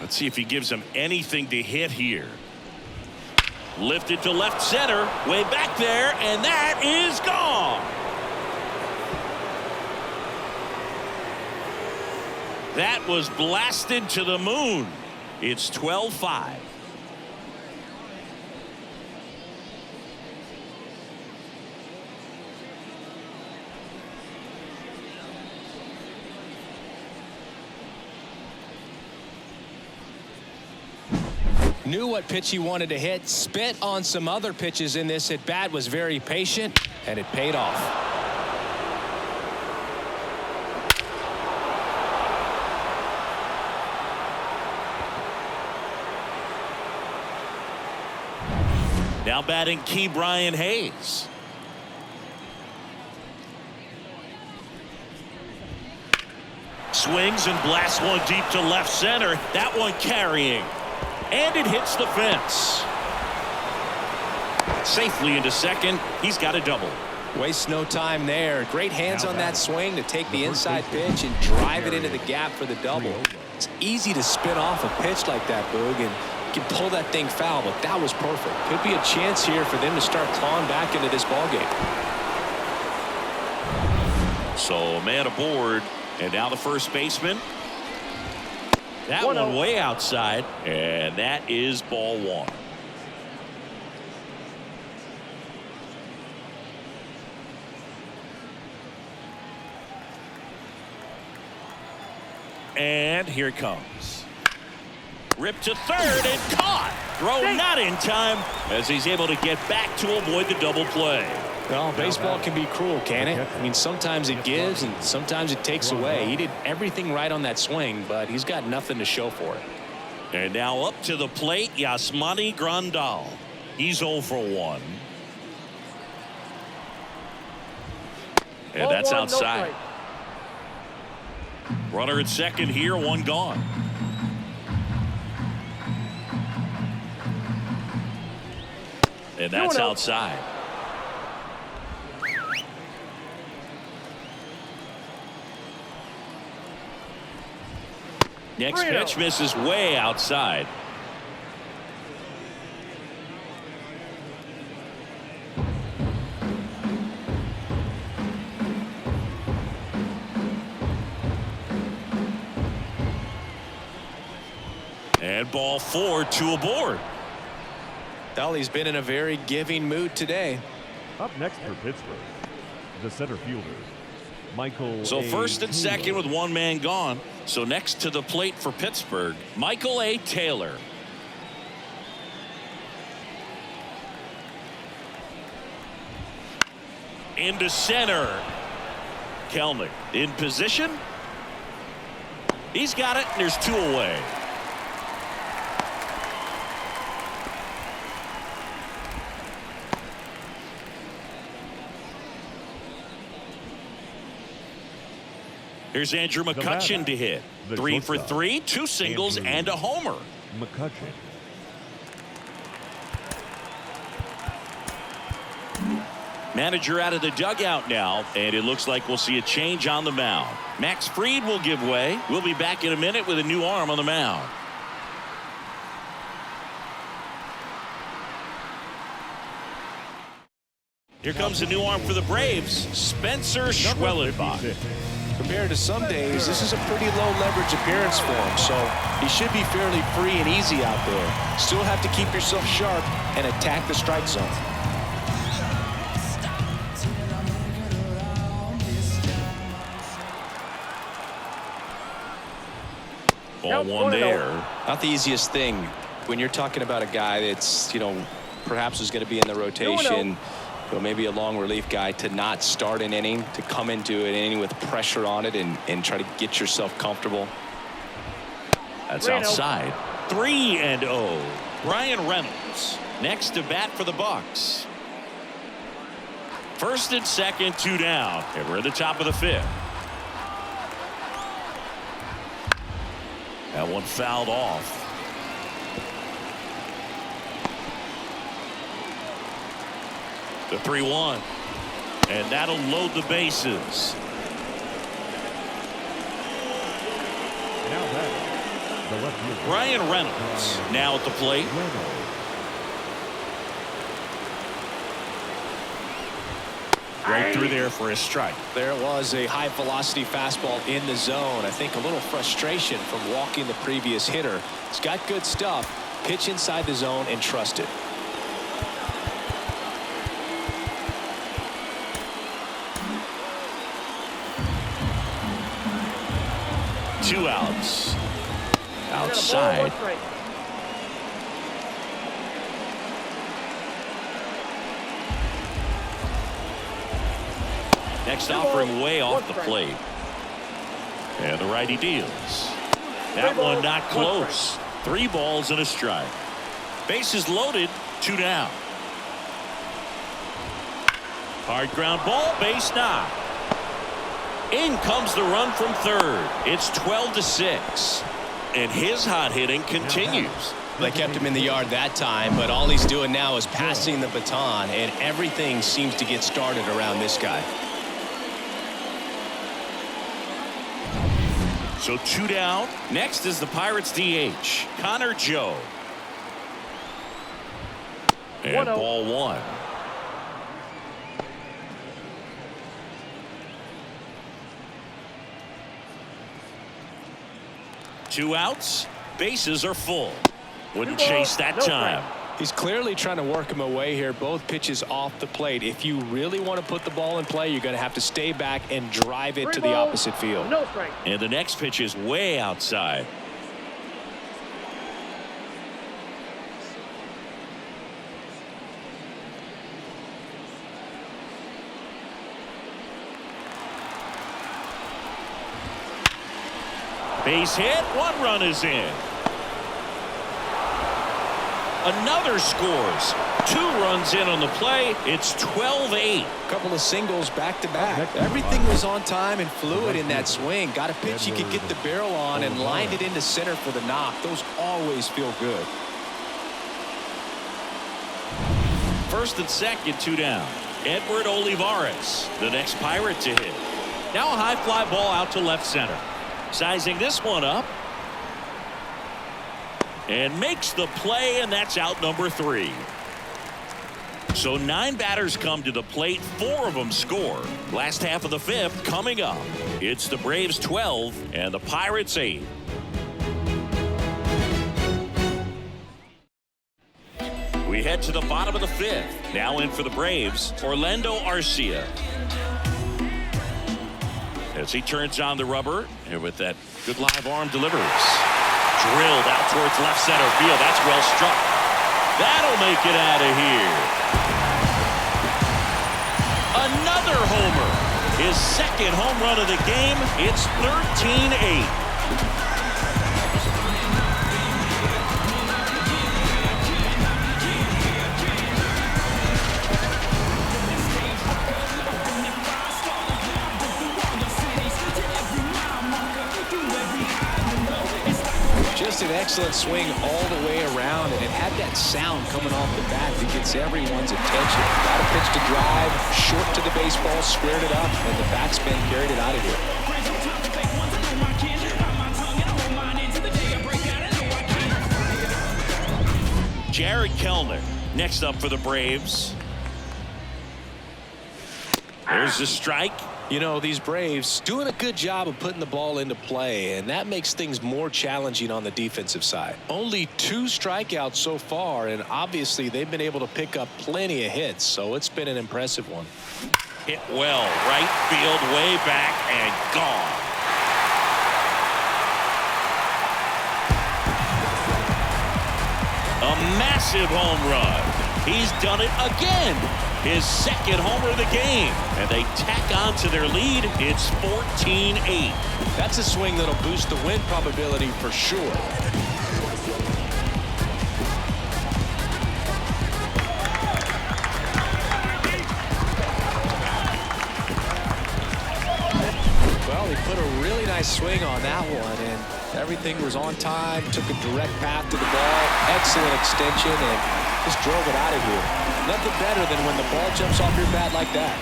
S1: Let's see if he gives him anything to hit here. Lifted to left center, way back there, and that is gone. That was blasted to the moon. It's 12-5.
S2: Knew what pitch he wanted to hit, spit on some other pitches in this at bat, was very patient, and it paid off.
S1: Now batting key Brian Hayes. Swings and blasts one deep to left center. That one carrying. And it hits the fence. Safely into second. He's got a double.
S2: Wastes no time there. Great hands on that swing to take the inside pitch and drive it into the gap for the double. It's easy to spin off a pitch like that, Boog, and you can pull that thing foul, but that was perfect. Could be a chance here for them to start clawing back into this ballgame.
S1: So a man aboard, and now the first baseman. That one way outside, and that is ball one. And here it comes. Ripped to third and caught. Throw not in time as he's able to get back to avoid the double play.
S2: Well, baseball can be cruel, can it? I mean, sometimes it gives and sometimes it takes away. He did everything right on that swing, but he's got nothing to show for it.
S1: And now up to the plate, Yasmani Grandal. He's 0 for 1. And that's outside. Runner at second here, one gone. And that's outside. Next pitch misses way outside. And ball 4, 2 aboard.
S2: Dolly's been in a very giving mood today.
S4: Up next for Pittsburgh, the center fielder, Michael.
S1: So first and second with one man gone. So next to the plate for Pittsburgh, Michael A. Taylor. Into center. Kelnick in position. He's got it, and there's 2 away. Here's Andrew McCutchen to hit. 3 for 3, 2 singles and a homer.
S4: McCutchen.
S1: Manager out of the dugout now, and it looks like we'll see a change on the mound. Max Fried will give way. We'll be back in a minute with a new arm on the mound. Here comes a new arm for the Braves, Spencer Schwellenbach.
S2: Compared to some days, this is a pretty low leverage appearance for him, so he should be fairly free and easy out there. Still have to keep yourself sharp and attack the strike zone.
S1: Ball 1 there.
S2: Not the easiest thing when you're talking about a guy that's, perhaps is going to be in the rotation. Maybe a long relief guy, to not start an inning, to come into an inning with pressure on it and try to get yourself comfortable.
S1: That's outside. 3-0. Brian Reynolds next to bat for the Bucks. First and second, 2 down. And we're at the top of the 5th. That one fouled off. The 3-1. And that'll load the bases.
S4: Now batting, the left fielder,
S1: Ryan Reynolds now at the plate. Right through there for a strike.
S2: There was a high velocity fastball in the zone. I think a little frustration from walking the previous hitter. He's got good stuff. Pitch inside the zone and trust it.
S1: Two outs. Outside. Next offering way off the plate. And the righty deals. That one not close. 3 balls and a strike. Bases loaded. 2 down. Hard ground ball. Base knock. In comes the run from third. It's 12-6. And his hot hitting continues.
S2: They kept him in the yard that time, but all he's doing now is passing the baton, and everything seems to get started around this guy.
S1: So 2 down. Next is the Pirates DH, Connor Joe. And ball 1. Two outs. Bases are full. Wouldn't chase that time.
S2: He's clearly trying to work him away here. Both pitches off the plate. If you really want to put the ball in play, you're going to have to stay back and drive it to the opposite field.
S3: No strike.
S1: And the next pitch is way outside. Base hit. 1 run is in. Another scores. 2 runs in on the play. It's 12-8.
S2: Couple of singles back to back. Everything was on time and fluid in that swing. Got a pitch he could get the barrel on and lined it into center for the knock. Those always feel good.
S1: First and second, 2 down. Edward Olivares, the next Pirate to hit. Now a high fly ball out to left center. Sizing this one up. And makes the play, and that's out number 3. So 9 batters come to the plate. 4 of them score. Last half of the 5th coming up. It's the Braves 12 and the Pirates 8. We head to the bottom of the 5th. Now in for the Braves, Orlando Arcia. As he turns on the rubber, and with that good live arm delivers. Drilled out towards left center field. That's well struck. That'll make it out of here. Another homer. His second home run of the game. It's 13-8.
S2: Just an excellent swing all the way around, and it had that sound coming off the bat that gets everyone's attention. Got a pitch to drive, short to the baseball, squared it up, and the backspin carried it out of here.
S1: Jared Kellner next up for the Braves. There's the strike.
S2: You know, these Braves doing a good job of putting the ball into play, and that makes things more challenging on the defensive side. Only 2 strikeouts so far, and obviously they've been able to pick up plenty of hits, so it's been an impressive one.
S1: Hit well, right field, way back, and gone. A massive home run. He's done it again. His second homer of the game, and they tack on to their lead. It's 14-8.
S2: That's a swing that'll boost the win probability for sure. Well, he put a really nice swing on that one, and everything was on time. Took a direct path to the ball. Excellent extension, and just drove it out of here. Nothing better than when the ball jumps off your bat like that.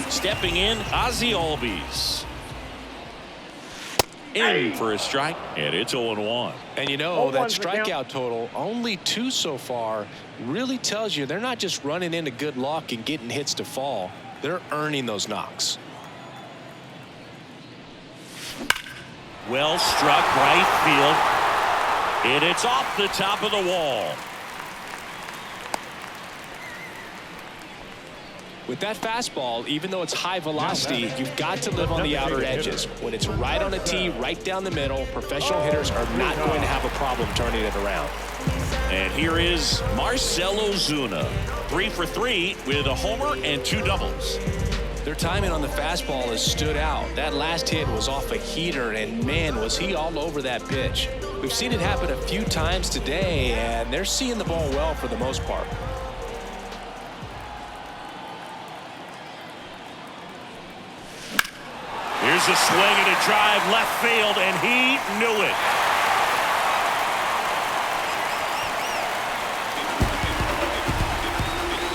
S1: Stepping in, Ozzie Albies. In for a strike, and it's 0-1.
S2: And you know, that strikeout total, only 2 so far, really tells you they're not just running into good luck and getting hits to fall. They're earning those knocks.
S1: Well struck right field, and it's off the top of the wall.
S2: With that fastball, even though it's high velocity, you've got to live on the outer edges. When it's right on a tee, right down the middle, professional hitters are not going to have a problem turning it around.
S1: And here is Marcell Ozuna, 3 for 3 with a homer and 2 doubles.
S2: Their timing on the fastball has stood out. That last hit was off a heater, and man, was he all over that pitch. We've seen it happen a few times today, and they're seeing the ball well for the most part.
S1: Here's a swing and a drive left field, and he knew it.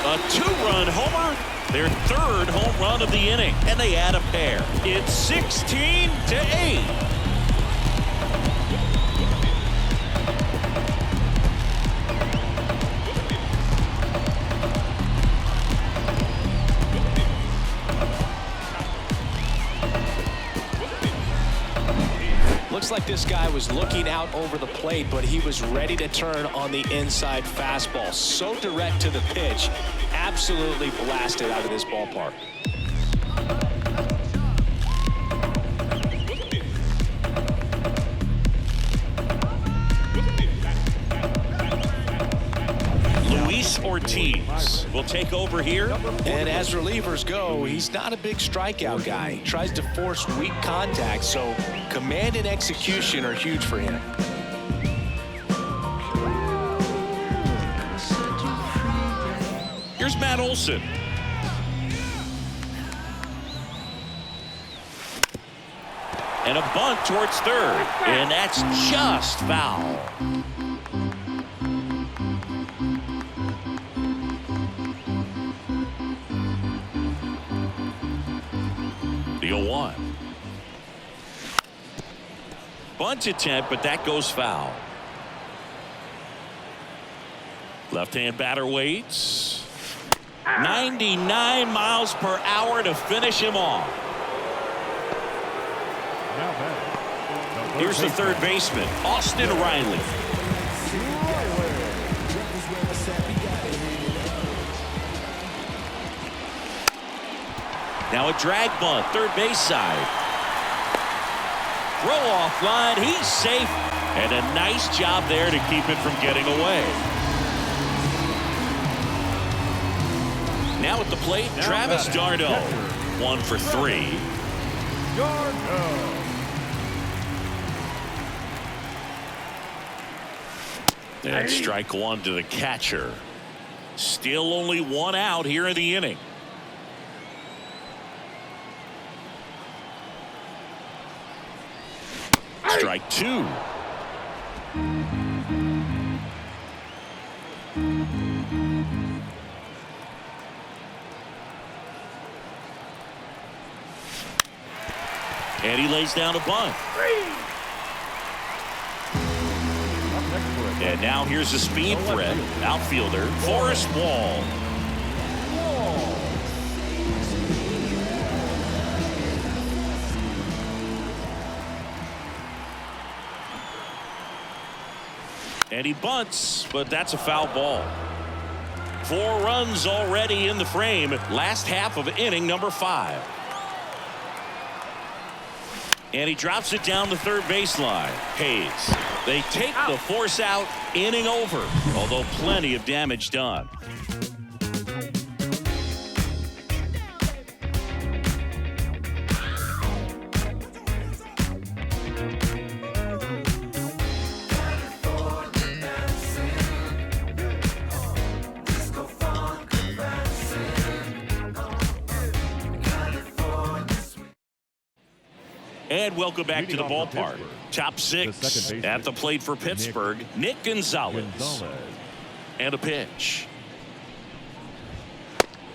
S1: A 2-run homer, their 3rd home run of the inning, and they add a pair. It's 16-8.
S2: Looks like this guy was looking out over the plate, but he was ready to turn on the inside fastball. So direct to the pitch, absolutely blasted out of this ballpark.
S1: Luis Ortiz will take over here.
S2: And as relievers go, he's not a big strikeout guy. He tries to force weak contact, so command and execution are huge for him.
S1: Here's Matt Olson. And a bunt towards 3rd, and that's just foul. The 0-1. Bunt attempt, but that goes foul. Left-hand batter waits. 99 miles per hour to finish him off. Here's the 3rd baseman, Austin Riley. Now a drag bunt, 3rd base side. Throw off line, he's safe, and a nice job there to keep it from getting away. Now at the plate, Travis d'Arnaud, 1 for 3. And strike 1 to the catcher. Still only 1 out here in the inning. Strike 2. And he lays down a bunt. And now here's the speed threat, outfielder Forrest Wall. And he bunts, but that's a foul ball. 4 runs already in the frame. Last half of inning number 5. And he drops it down the 3rd baseline. Hayes. They take the force out. Inning over. Although plenty of damage done. And And welcome back to the
S4: Leading off for
S1: ballpark.
S4: Pittsburgh,
S1: Top
S4: the
S1: six
S4: second baseman,
S1: at the plate for Pittsburgh, Nick Gonzalez. And a pitch.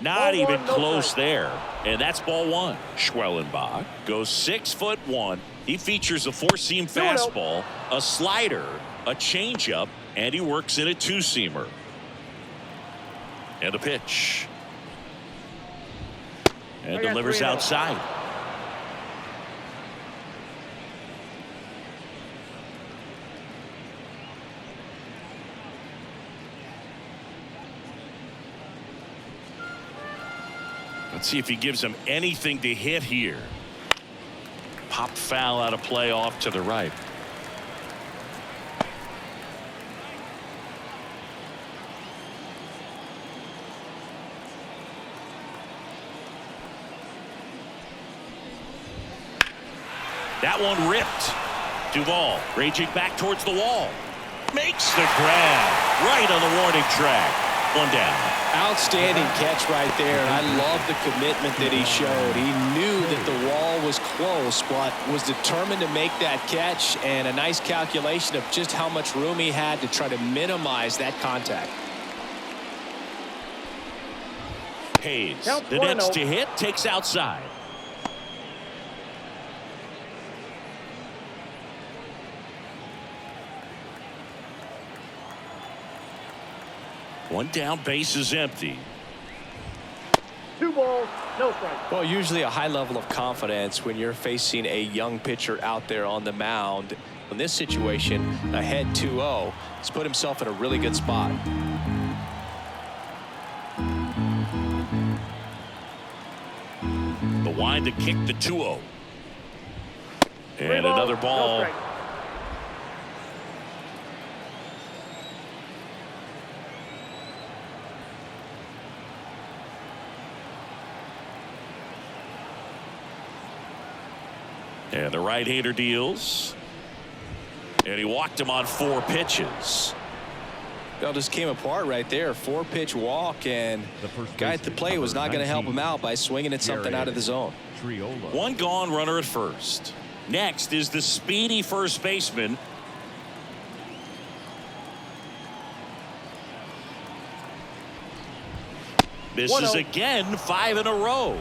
S1: Not even close there. And that's ball one. Schwellenbach goes 6'1". He features a four-seam fastball, a slider, a changeup, and he works in a two-seamer. And a pitch. And delivers outside. Let's see if he gives him anything to hit here. Pop foul out of play off to the right. That one ripped. Duvall raging back towards the wall. Makes the grab right on the warning track. One down.
S2: Outstanding catch right there, and I love the commitment that he showed. He knew that the wall was close, but was determined to make that catch, and a nice calculation of just how much room he had to try to minimize that contact.
S1: Hayes, the next to hit, takes outside. One down, base is empty.
S3: 2 balls, no strikes.
S2: Well, usually a high level of confidence when you're facing a young pitcher out there on the mound. In this situation, ahead 2-0, he's put himself in a really good spot.
S1: The wind to kick the 2-0. And another ball.
S3: No.
S1: And the right-hander deals. And he walked him on 4 pitches.
S2: It all just came apart right there. 4-pitch walk, and the guy at the plate was not going to help him out by swinging at something out of the zone.
S1: One gone, runner at first. Next is the speedy first baseman. Misses again, 5 in a row.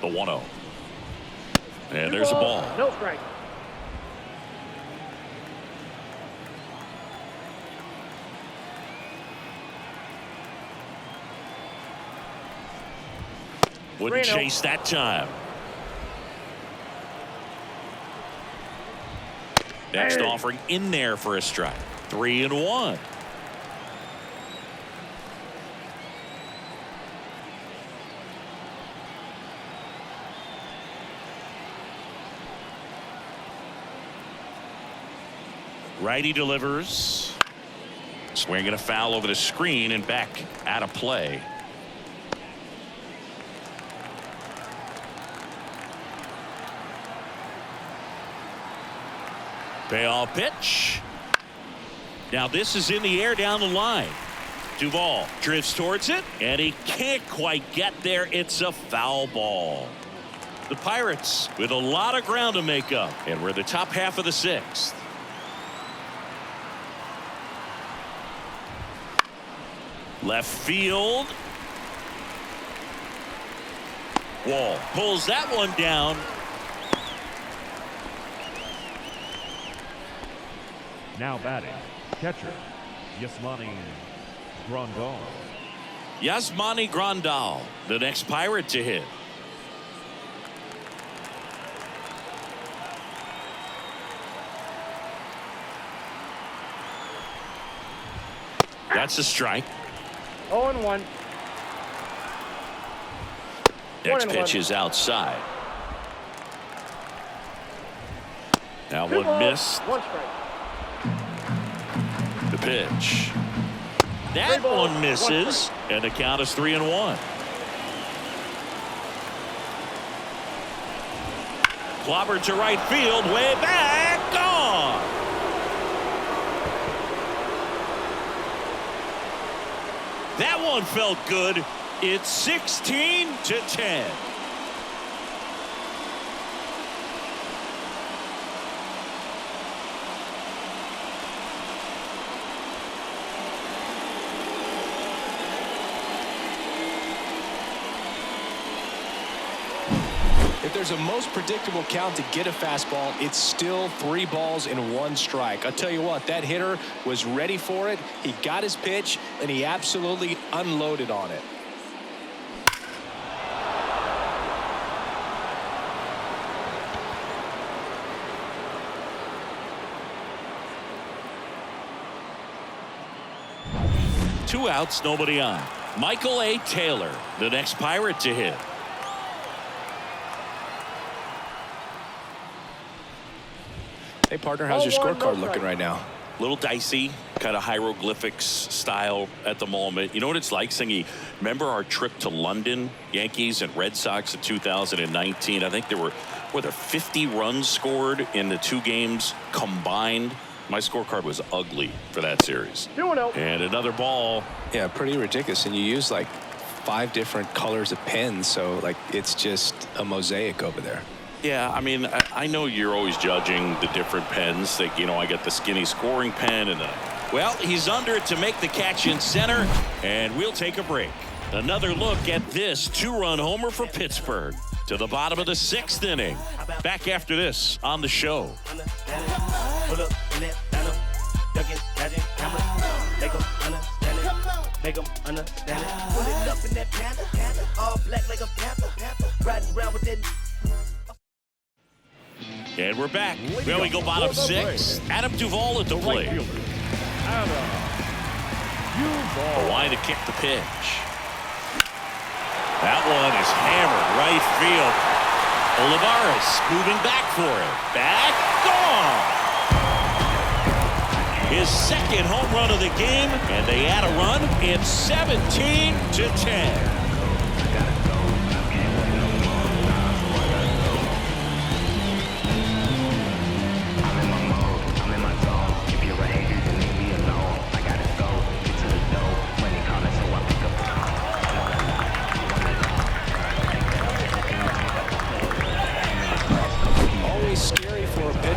S1: The 1-0. And there's a ball.
S3: No strike.
S1: Wouldn't chase that time. Next offering in there for a strike. 3-1. Righty delivers. Swinging a foul over the screen and back out of play. Payoff pitch. Now this is in the air down the line. Duvall drifts towards it, and he can't quite get there. It's a foul ball. The Pirates with a lot of ground to make up, and we're the top half of the 6th. Left field. Wall pulls that one down.
S4: Now batting, catcher, Yasmani Grandal.
S1: Yasmani Grandal, the next Pirate to hit. That's a strike.
S3: 0-1.
S1: Next pitch is outside. Now one missed.
S3: 1 strike.
S1: The pitch. That one misses, and the count is 3-1. Clobbered to right field, way back, gone. That one felt good. It's 16-10.
S2: If there's a most predictable count to get a fastball, it's still 3 balls and 1 strike. I'll tell you what, that hitter was ready for it. He got his pitch, and he absolutely unloaded on it.
S1: Two outs, nobody on. Michael A. Taylor, the next Pirate to hit.
S2: Hey, partner, how's your scorecard looking right now?
S1: Little dicey, kind of hieroglyphics style at the moment. You know what it's like, Singy? Remember our trip to London, Yankees and Red Sox in 2019? I think there were 50 runs scored in the 2 games combined. My scorecard was ugly for that series.
S3: 2-0.
S1: And another ball.
S2: Yeah, pretty ridiculous. And you use like 5 different colors of pens, so like it's just a mosaic over there.
S1: Yeah, I mean, I know you're always judging the different pens. Like, you know, I got the Skenes scoring pen and the... Well, he's under it to make the catch in center, and we'll take a break. Another look at this 2-run homer for Pittsburgh to the bottom of the 6th inning. Back after this on the show.
S5: Make them understand it. Put it up in that panther, all black like a panther, riding around with that.
S1: And we're back. Well, we go bottom 6. Adam Duvall at the plate. Hawaii to kick the pitch. That one is hammered right field. Olivares moving back for it. Back, gone. His 2nd home run of the game, and they add a run. It's 17-10.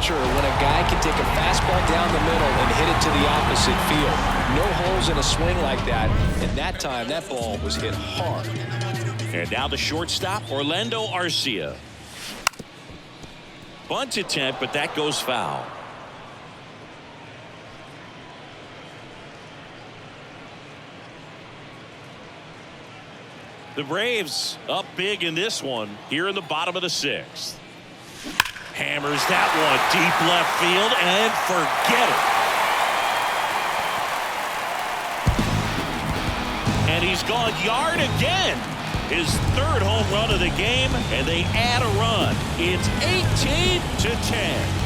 S2: When a guy can take a fastball down the middle and hit it to the opposite field. No holes in a swing like that. And that time, that ball was hit hard.
S1: And now the shortstop, Orlando Arcia. Bunt attempt, but that goes foul. The Braves up big in this one here in the bottom of the 6th. Hammers that one deep left field and forget it. And he's gone yard again. His 3rd home run of the game, and they add a run. It's 18-10.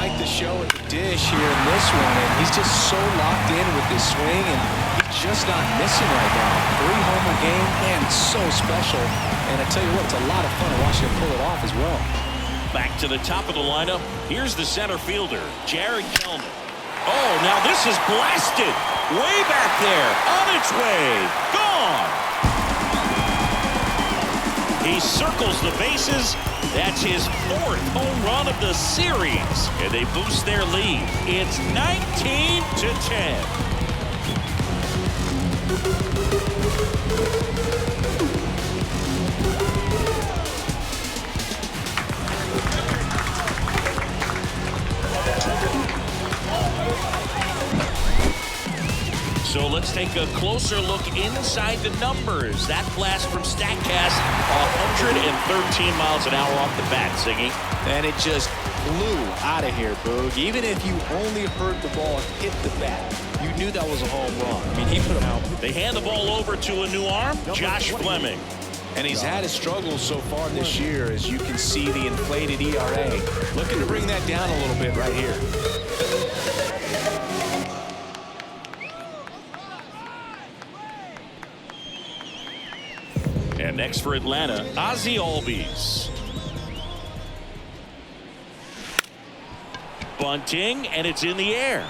S2: The show at the dish here in this one, and he's just so locked in with this swing, and he's just not missing right now. 3-homer game, man, so special. And I tell you what, it's a lot of fun watching him pull it off as well.
S1: Back to the top of the lineup. Here's the center fielder, Jared Kelman. Oh, now this is blasted. Way back there, on its way, gone. He circles the bases. That's his 4th home run of the series, and they boost their lead. It's 19-10. So let's take a closer look inside the numbers. That blast from StatCast, 113 miles an hour off the bat, Siggy.
S2: And it just flew out of here, Boog. Even if you only heard the ball hit the bat, you knew that was a home run. I mean, he put him out.
S1: They hand the ball over to a new arm, Josh Fleming.
S2: And he's had his struggles so far this year, as you can see the inflated ERA. Looking to bring that down a little bit right here.
S1: next for Atlanta, Ozzie Albies. Bunting, and it's in the air.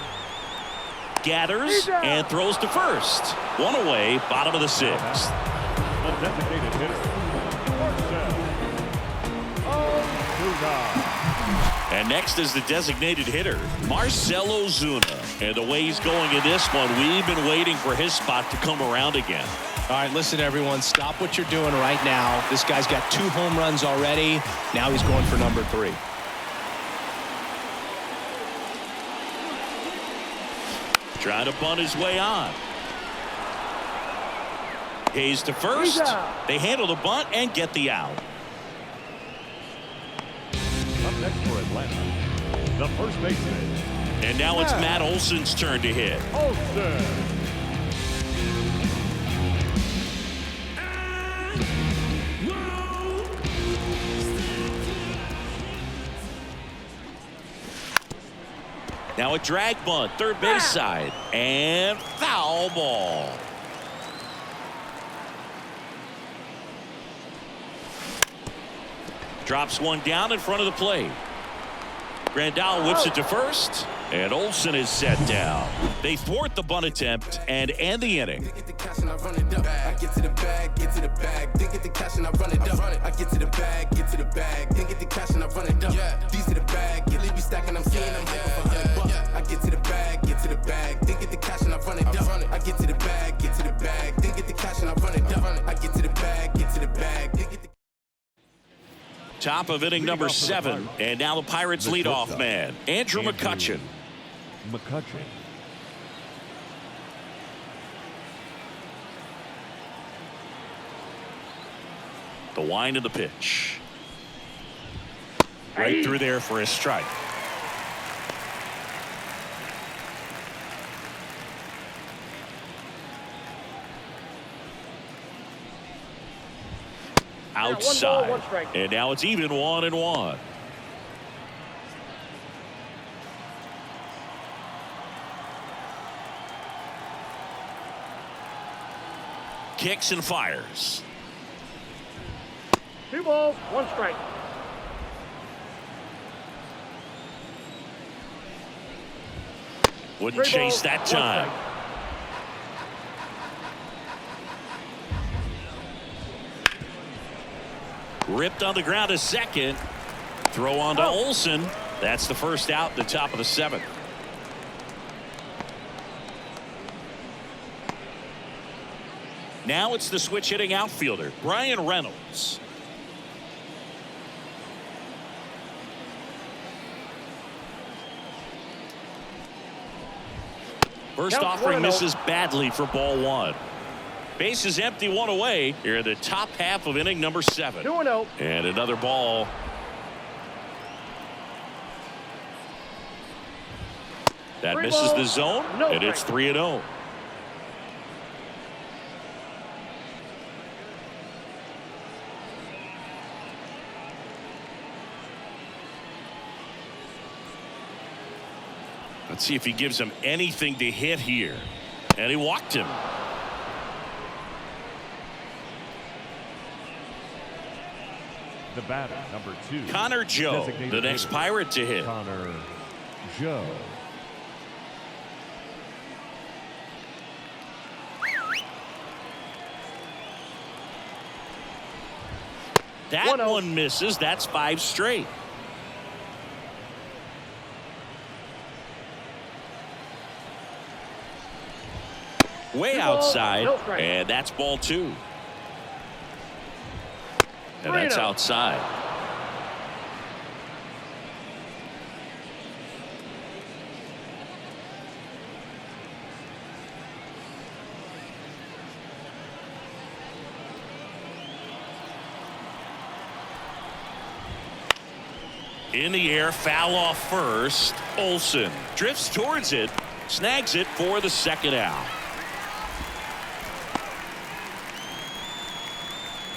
S1: Gathers and throws to first. One away, bottom of the sixth.
S4: The designated hitter,
S1: And next is the designated hitter, Marcell Ozuna. And the way he's going in this one, we've been waiting for his spot to come around again.
S2: All right, listen, everyone, stop what you're doing right now. This guy's got 2 home runs already. Now he's going for number 3.
S1: Trying to bunt his way on. Hayes to first. They handle the bunt and get the out.
S4: Up next for Atlanta, the first baseman.
S1: And now it's Matt Olson's turn to hit.
S4: Olson.
S1: Now a drag bunt, third base side, and foul ball. Drops one down in front of the plate. Grandal whips it to first, and Olson is set down. They thwart the bunt attempt and end the inning.
S5: I get to the bag, get to the bag, then get the cash and I run it up. I get to the bag, then get the cash and I run it up. These to the bag, get leave me stacking, I'm seeing I'm hyping for $100. I get to the bag, then get the cash and I run it up. I get to the bag, then get the cash and I run it up. I get to the bag, then get the
S1: Top of inning number 7, and now the Pirates leadoff man, Andrew McCutchen. The wind of the pitch. Right through there for a strike. Outside.
S3: 1 ball, 1 strike.
S1: And now it's even 1-1. Kicks and fires.
S3: 2 balls, 1 strike.
S1: Wouldn't
S3: 3
S1: chase
S3: balls,
S1: that
S3: 1
S1: time.
S3: strike.
S1: Ripped on the ground to second. Throw on to Olson. That's the first out, the top of the 7th. Now it's the switch hitting outfielder, Brian Reynolds. First offering misses badly for ball 1. Base is empty, 1 away. Here in the top half of inning number 7.
S3: 2-0.
S1: And another ball. That
S3: 3
S1: misses
S3: balls,
S1: the zone,
S3: no
S1: and it's
S3: strike.
S1: 3-0. Let's see if he gives him anything to hit here. And he walked him.
S4: The batter, number 2.
S1: Connor Joe,
S4: Designated
S1: the next
S4: hitter,
S1: Pirate to hit.
S4: Connor Joe.
S1: That
S3: 1-0.
S1: one misses. That's 5 straight. Way
S3: 2 balls,
S1: outside,
S3: no strike.
S1: and that's ball 2. And that's
S3: 3-0.
S1: outside. In the air, foul off first. Olson drifts towards it, snags it for the 2nd out.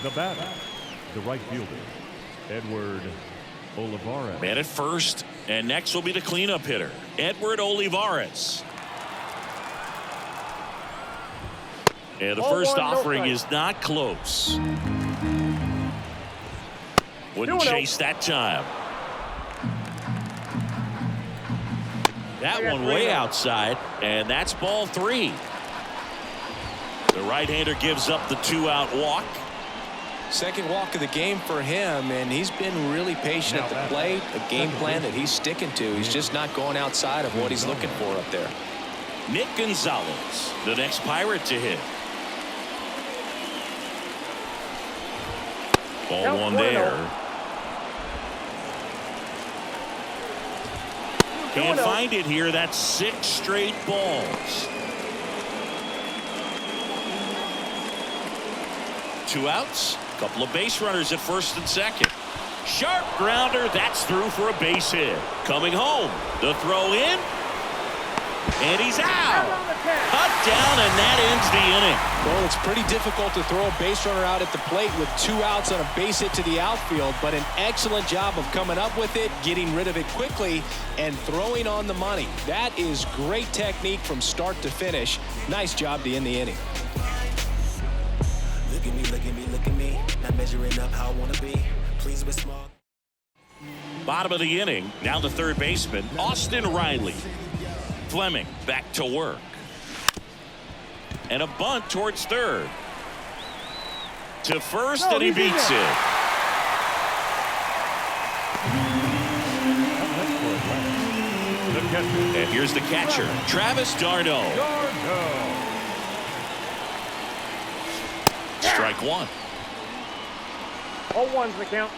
S4: The batter, the right fielder, Edward Olivares.
S1: Man at first, and next will be the cleanup hitter, Edward Olivares. And the
S3: Ball
S1: first
S3: 1, no
S1: offering
S3: strike.
S1: is not close. Wouldn't chase that time. That one way outside, and that's ball 3. The right-hander gives up the 2-out walk.
S2: Second walk of the game for him, and he's been really patient at the plate. A game plan that he's sticking to. He's just not going outside of what he's looking for up there.
S1: Nick Gonzalez, the next Pirate to hit. Ball 1 there. Can't find it here. That's 6 straight balls. 2 outs. Couple of base runners at first and second. Sharp grounder. That's through for a base hit. Coming home. The throw in. And he's out. Cut down, and that ends the inning.
S2: Well, it's pretty difficult to throw a base runner out at the plate with 2 outs on a base hit to the outfield, but an excellent job of coming up with it, getting rid of it quickly, and throwing on the money. That is great technique from start to finish. Nice job to end the inning.
S5: Look at me, look at me, look at me. Not measuring up how I want to be. Please with small.
S1: Bottom of the inning. Now the third baseman, Austin Riley. Fleming back to work. And a bunt towards third. To first, and he beats it. And here's the catcher, Travis d'Arnaud. Strike 1.
S3: 0-1's the count.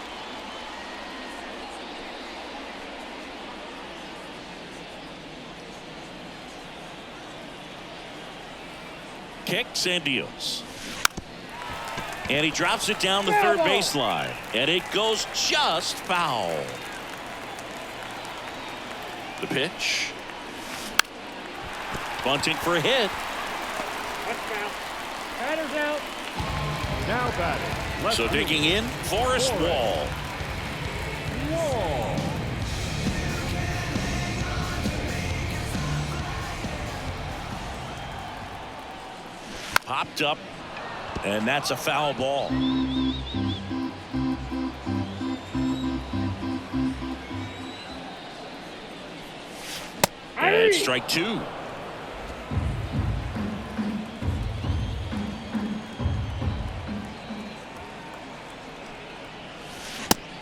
S1: Kicks and deals. And he drops it down the third baseline. And it goes just foul. The pitch. Bunting for a hit.
S3: That's foul. Batter's out.
S4: Now batting.
S1: So digging in, Forrest Wall. Popped up, and that's a foul ball. And strike 2.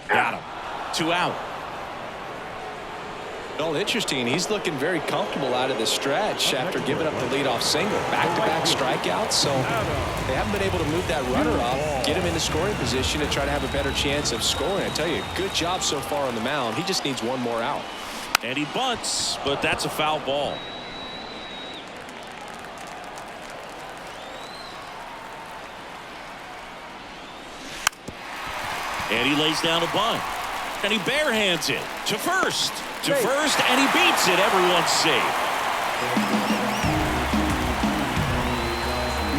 S1: Got him. 2 out.
S2: Well, interesting. He's looking very comfortable out of the stretch after giving up the leadoff single. Back-to-back strikeouts, so they haven't been able to move that runner up, get him into scoring position, and try to have a better chance of scoring. I tell you, good job so far on the mound. He just needs one more out.
S1: And he bunts, but that's a foul ball. And he lays down a bunt. And he barehands it to first. To first, and he beats it. Everyone's safe.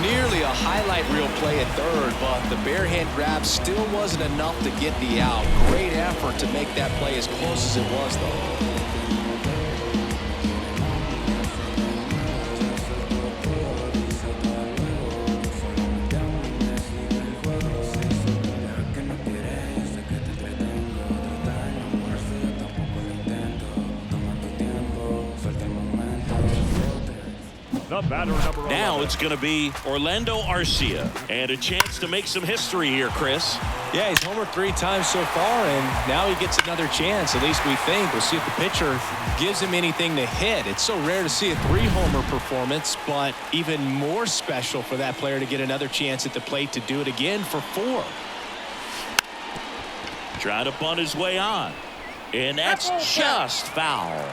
S2: Nearly a highlight reel play at third, but the barehand grab still wasn't enough to get the out. Great effort to make that play as close as it was, though.
S1: Now it's going to be Orlando Arcia, and a chance to make some history here, Chris.
S2: Yeah, he's homered 3 times so far, and now he gets another chance. At least we think. We'll see if the pitcher gives him anything to hit. It's so rare to see a 3-homer performance, but even more special for that player to get another chance at the plate to do it again for 4.
S1: Trying to bunt his way on, and that's just foul.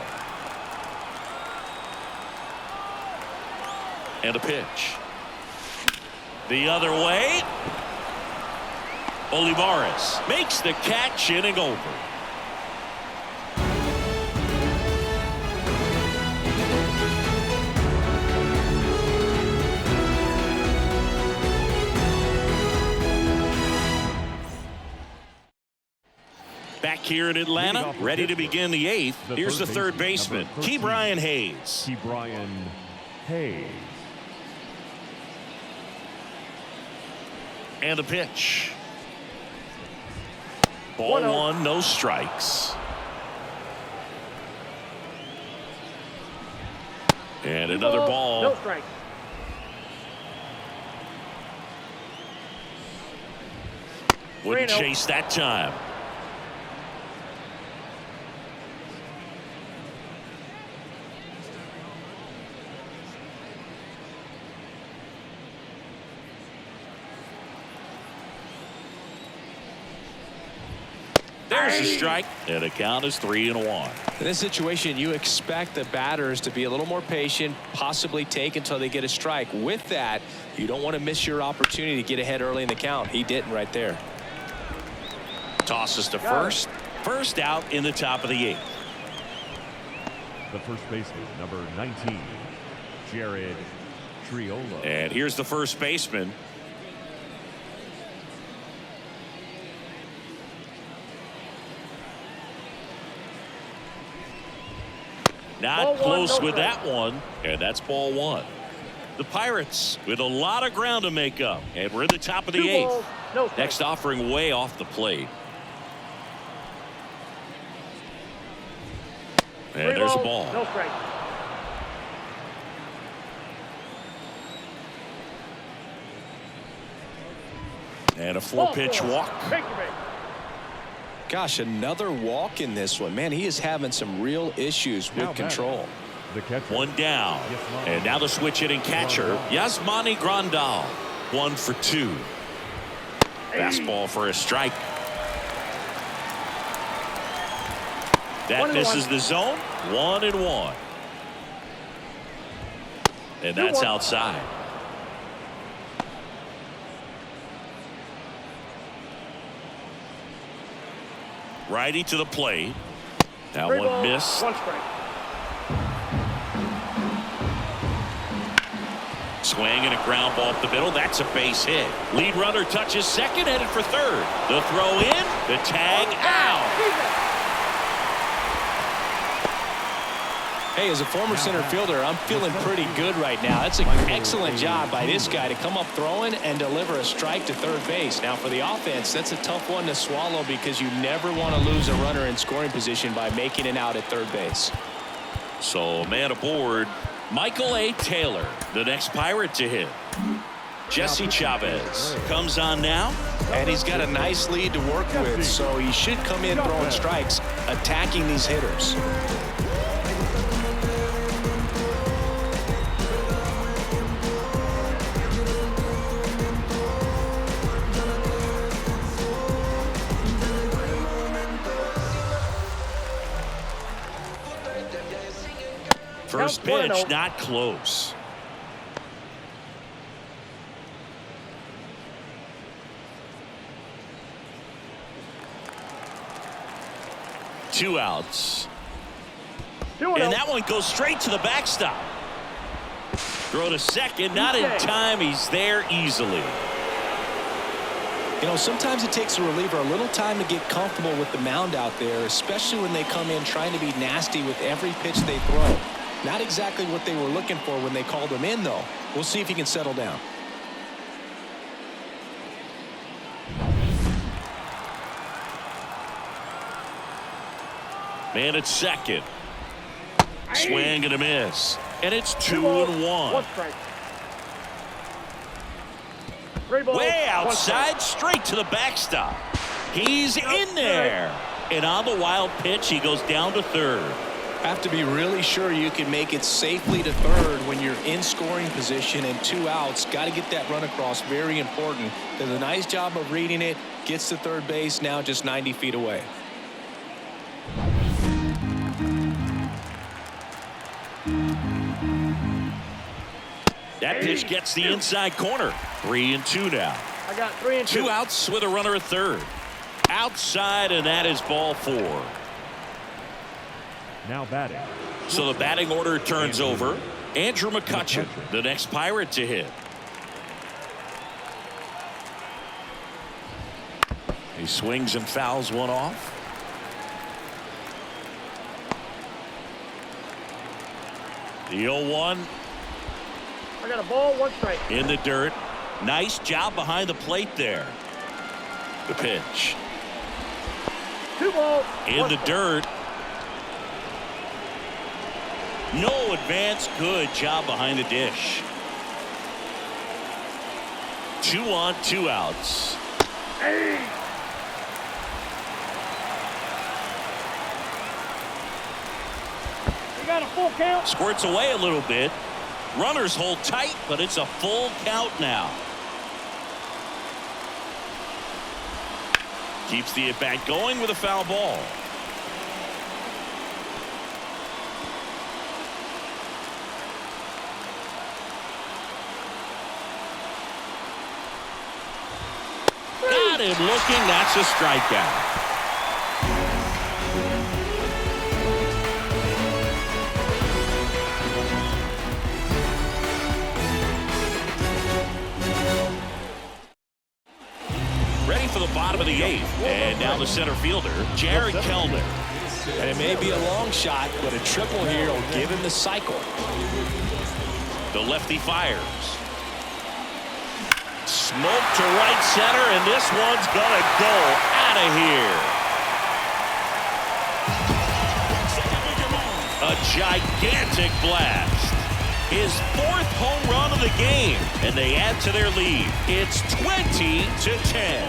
S1: And a pitch. The other way. Olivares makes the catch, inning over. Back here in Atlanta, ready to begin the 8th. Here's the third baseman, Ke'Bryan Hayes.
S4: Ke'Bryan Hayes.
S1: And a pitch. Ball 1, no strikes. And another ball.
S3: No strikes.
S1: Wouldn't chase that time. There's a strike, and the count is 3-1.
S2: In this situation, you expect the batters to be a little more patient, possibly take until they get a strike. With that, you don't want to miss your opportunity to get ahead early in the count. He didn't right there.
S1: Tosses to first. First out in the top of the 8th.
S4: The first baseman, number 19, Jared Triolo.
S1: And here's the first baseman. Not close with that one, and that's ball 1. The Pirates with a lot of ground to make up, and we're in the top of the 8th. Next offering way off the plate. And there's a ball.
S3: No strike.
S1: And a 4-pitch walk.
S2: Gosh, another walk in this one. Man, he is having some real issues with control.
S4: The catcher.
S1: One down. And now the switch hitting catcher, Yasmani Grandal. 1 for 2. Fastball for a strike. That misses the zone. 1-1. And that's outside. Righty to the plate. That one missed.
S3: One strike.
S1: Swing and a ground ball up the middle. That's a base hit. Lead runner touches second, headed for third. The throw in, the tag out.
S2: Hey, as a former center fielder, I'm feeling pretty good right now. That's an excellent job by this guy to come up throwing and deliver a strike to third base. Now, for the offense, that's a tough one to swallow because you never want to lose a runner in scoring position by making it out at third base.
S1: So, man aboard, Michael A. Taylor, the next Pirate to hit. Jesse Chavez comes on now.
S2: And he's got a nice lead to work with, so he should come in throwing strikes, attacking these hitters.
S1: First pitch, not close. Two outs. And that one goes straight to the backstop. Throw to second, not in time. He's there easily.
S2: You know, sometimes it takes a reliever a little time to get comfortable with the mound out there, especially when they come in trying to be nasty with every pitch they throw. Not exactly what they were looking for when they called him in, though. We'll see if he can settle down.
S1: Man at second. Swing and a miss. And it's 2-1. Way outside, straight to the backstop. He's in there. And on the wild pitch, he goes down to third.
S2: Have to be really sure you can make it safely to third when you're in scoring position and 2 outs. Got to get that run across. Very important. Does a nice job of reading it. Gets to third base, now just 90 feet away.
S1: That pitch gets the inside corner. 3-2 now.
S3: I got 3-2.
S1: 2 outs with a runner at third. Outside, and that is ball 4.
S4: Now batting.
S1: So the batting order turns over. Andrew McCutchen, the next Pirate to hit. He swings and fouls one off. The 0-1.
S3: I got a ball, 1 strike.
S1: In the dirt. Nice job behind the plate there. The pitch.
S3: 2 balls.
S1: In the dirt. No advance. Good job behind the dish. 2 on, 2 outs.
S3: Hey. We got a full count.
S1: Squirts away a little bit. Runners hold tight, but it's a full count now. Keeps the at-bat going with a foul ball. Got him looking. That's a strikeout. Ready for the bottom of the 8th. And now the center fielder, Jared Kelman.
S2: And it may be a long shot, but a triple here will give him the cycle.
S1: The lefty fires. Smoke to right center, and this one's gonna go out of here. A gigantic blast. His 4th home run of the game, and they add to their lead. It's 20-10.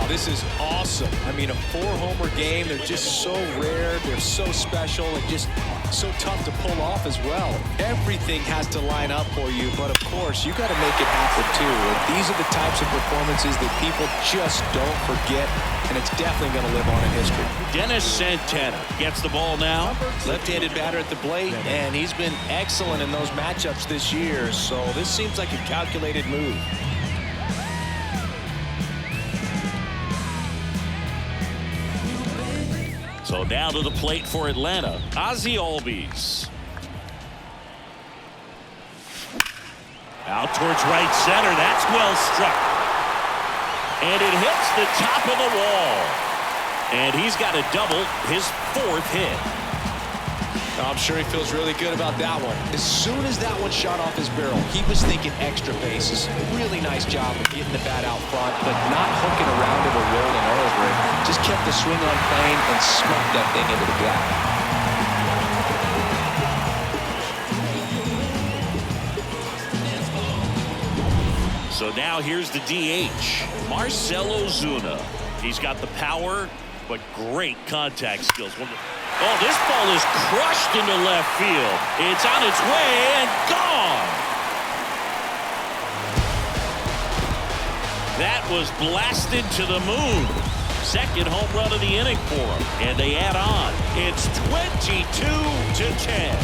S2: This is awesome. I mean, a 4-homer game. They're just so rare. They're so special and just so tough to pull off as well. Everything has to line up for you, but of course, you got to make it happen too. And these are the types of performances that people just don't forget, and it's definitely going to live on in history.
S1: Dennis Santana gets the ball now.
S2: Left-handed batter at the plate, and he's been excellent in those matchups this year, so this seems like a calculated move.
S1: So now to the plate for Atlanta, Ozzie Albies. Out towards right center. That's well struck. And it hits the top of the wall. And he's got a double, his 4th hit.
S2: I'm sure he feels really good about that one. As soon as that one shot off his barrel, he was thinking extra bases. Really nice job of getting the bat out front, but not hooking around it or rolling over it. Just kept the swing on plane and smoked that thing into the gap.
S1: So now here's the DH, Marcell Ozuna. He's got the power, but great contact skills. Oh, this ball is crushed into left field. It's on its way and gone. That was blasted to the moon. 2nd home run of the inning for him. And they add on. It's 22-10.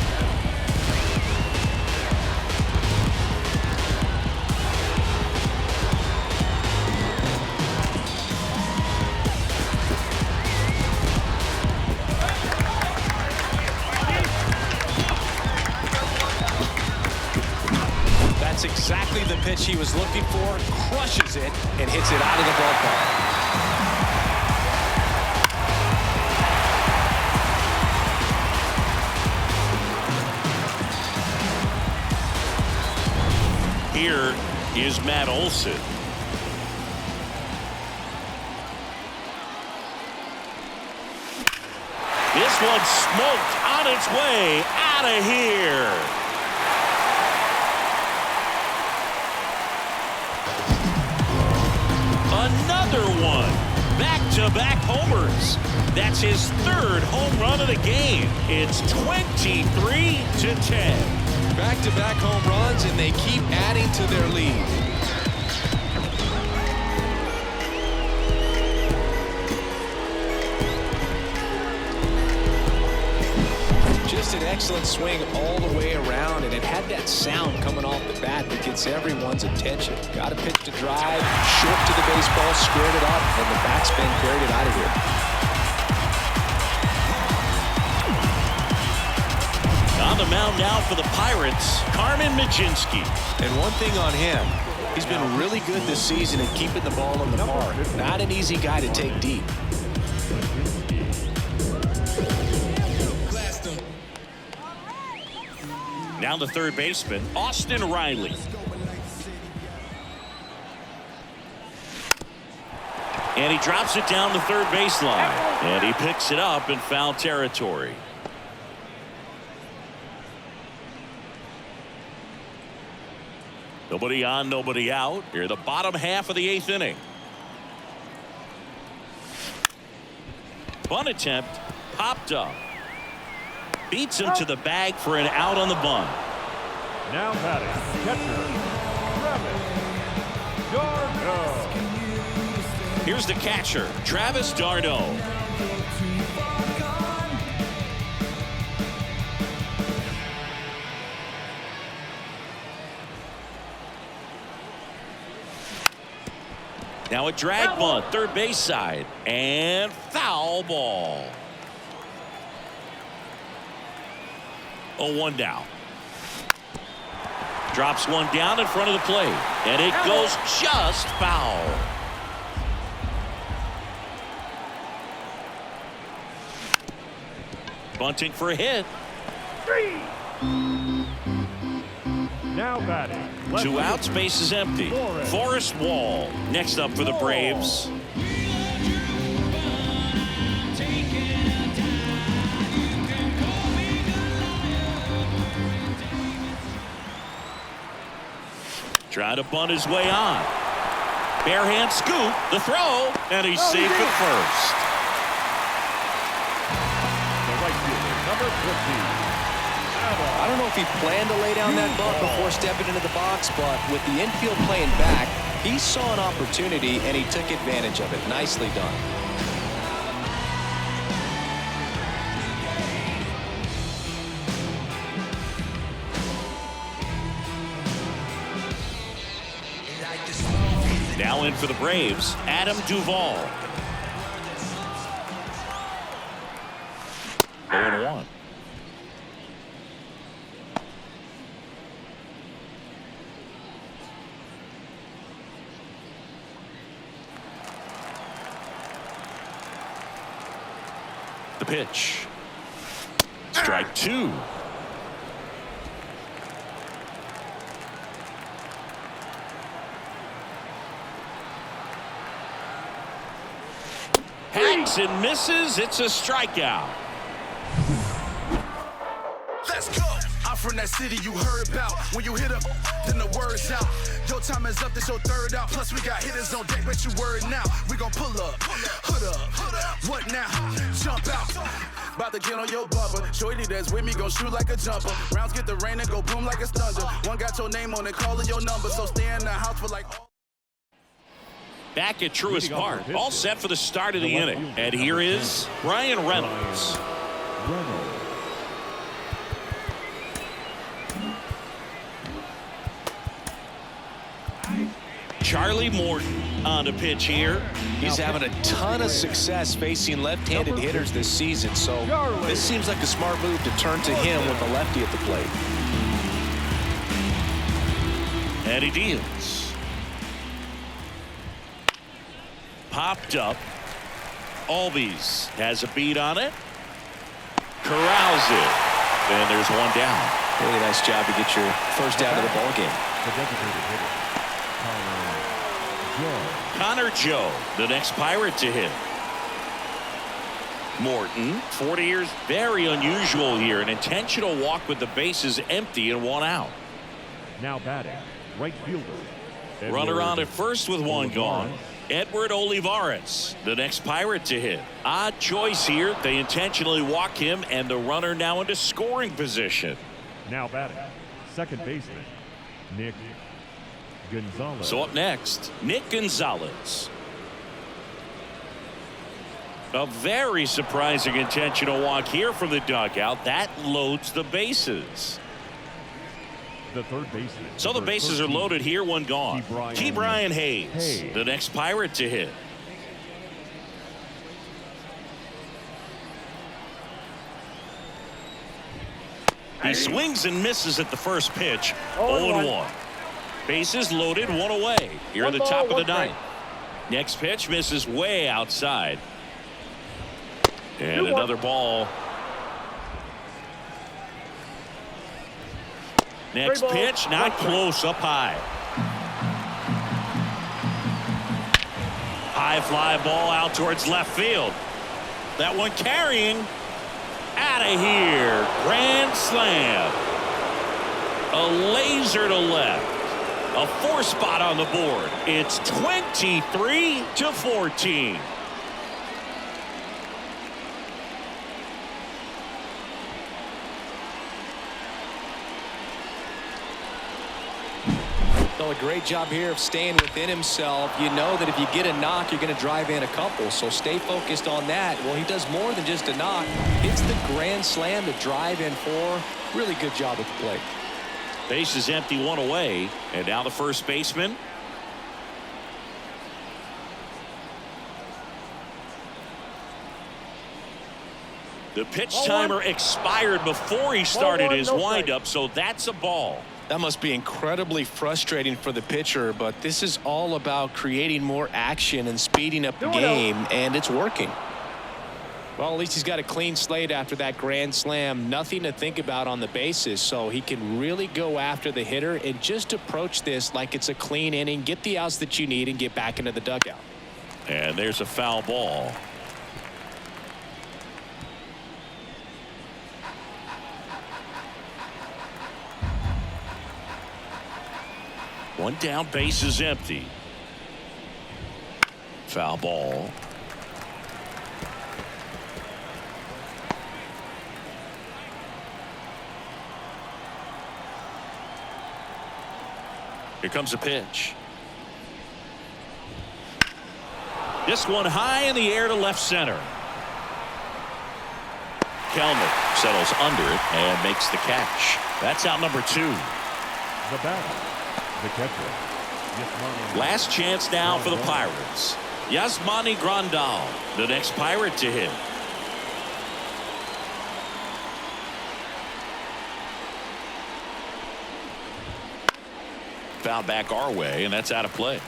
S2: That's exactly the pitch he was looking for. Crushes it and hits it out of the ballpark.
S1: Here is Matt Olson. This one's smoked on its way out of here. Another one. Back-to-back homers. That's his 3rd home run of the game. It's 23-10.
S2: Back-to-back home runs, and they keep adding to their lead. Just an excellent swing all the way around, and it had that sound coming off the bat that gets everyone's attention. Got a pitch to drive, short to the baseball, squared it up, and the backspin carried it out of here.
S1: On the mound now for the Pirates, Carmen Mlodzinski.
S2: And one thing on him, he's been really good this season at keeping the ball in the park. Not an easy guy to take deep.
S1: Now the third baseman, Austin Riley. And he drops it down the third baseline. And he picks it up in foul territory. Nobody on, nobody out. Here, the bottom half of the 8th inning. Bunt attempt, popped up. Beats him to the bag for an out on the bunt.
S4: Now batting, catcher, Travis d'Arnaud.
S1: Here's the catcher, Travis d'Arnaud. Now a drag bunt, third base side, and foul ball. 0-1 down. Drops one down in front of the plate, and it goes just foul. Bunting for a hit.
S4: Now batting.
S1: 2 outs, base is empty. Forrest Wall next up for the Braves. Trying to bunt his way on. Bare hand scoop, the throw, and he's safe at first.
S4: The right fielder, number 15.
S2: I don't know if he planned to lay down that bunt before stepping into the box, but with the infield playing back, he saw an opportunity and he took advantage of it. Nicely done.
S1: Now in for the Braves, Adam Duvall. 0-1. The pitch. Strike 2. Hacks and misses. It's a strikeout.
S5: Let's go. I'm from that city you heard about. When you hit up, then the word's out. Your time is up, this your third out. Plus we got hitters on deck, bet you word now. We gon' pull up, hood up. What now? Jump out. About to get on your bumper. Shorty that's with me gon' shoot like a jumper. Rounds get the rain and go boom like a thunder. One got your name on it, calling your number. So stay in the house for like.
S1: Back at Truist Park, all set for the start of the inning. And here is Brian Reynolds. Charlie Morton on the pitch here.
S2: He's having a ton of success facing left-handed hitters this season, so this seems like a smart move to turn to him with a lefty at the plate.
S1: And he deals. Popped up. Albies has a beat on it. Corrals it. And there's one down.
S2: Really nice job to get your first out of the ball game.
S1: Connor Joe, the next Pirate to hit. Morton, 40 years, very unusual here. An intentional walk with the bases empty and one out.
S4: Now batting, right fielder.
S1: Runner on at first with one gone. Edward Olivares, the next Pirate to hit. Odd choice here. They intentionally walk him, and the runner now into scoring position.
S4: Now batting, second baseman, Nick Gonzalez.
S1: So up next, Nick Gonzalez. A very surprising intentional walk here from the dugout. That loads the bases.
S4: The third baseman.
S1: So the bases are loaded here, one gone. Key Brian Hayes,
S4: Hayes,
S1: the next Pirate to hit. He swings and misses at the first pitch. 0-1. Bases loaded, one away. Here at the top of the ninth. Next pitch misses way outside. And another ball. Next pitch, not close, up high. High fly ball out towards left field. That one carrying. Out of here. Grand slam. A laser to left. A 4-spot on the board. It's 23-14.
S2: So a great job here of staying within himself. You know that if you get a knock, you're going to drive in a couple. So stay focused on that. Well, he does more than just a knock. It's the grand slam to drive in 4. Really good job at the plate.
S1: Base is empty, 1 away. And now the first baseman. The pitch timer expired before he started his windup, so that's a ball.
S2: That must be incredibly frustrating for the pitcher, but this is all about creating more action and speeding up the game, and it's working. Well, at least he's got a clean slate after that grand slam. Nothing to think about on the bases, so he can really go after the hitter and just approach this like it's a clean inning, get the outs that you need, and get back into the dugout.
S1: And there's a foul ball. One down, base is empty. Foul ball. Here comes a pitch. This one high in the air to left center. Kelmer settles under it and makes the catch. That's out number 2.
S4: The batter, the catcher.
S1: Last chance now for the Pirates. Yasmani Grandal, the next Pirate to hit. Foul back our way, and that's out of play.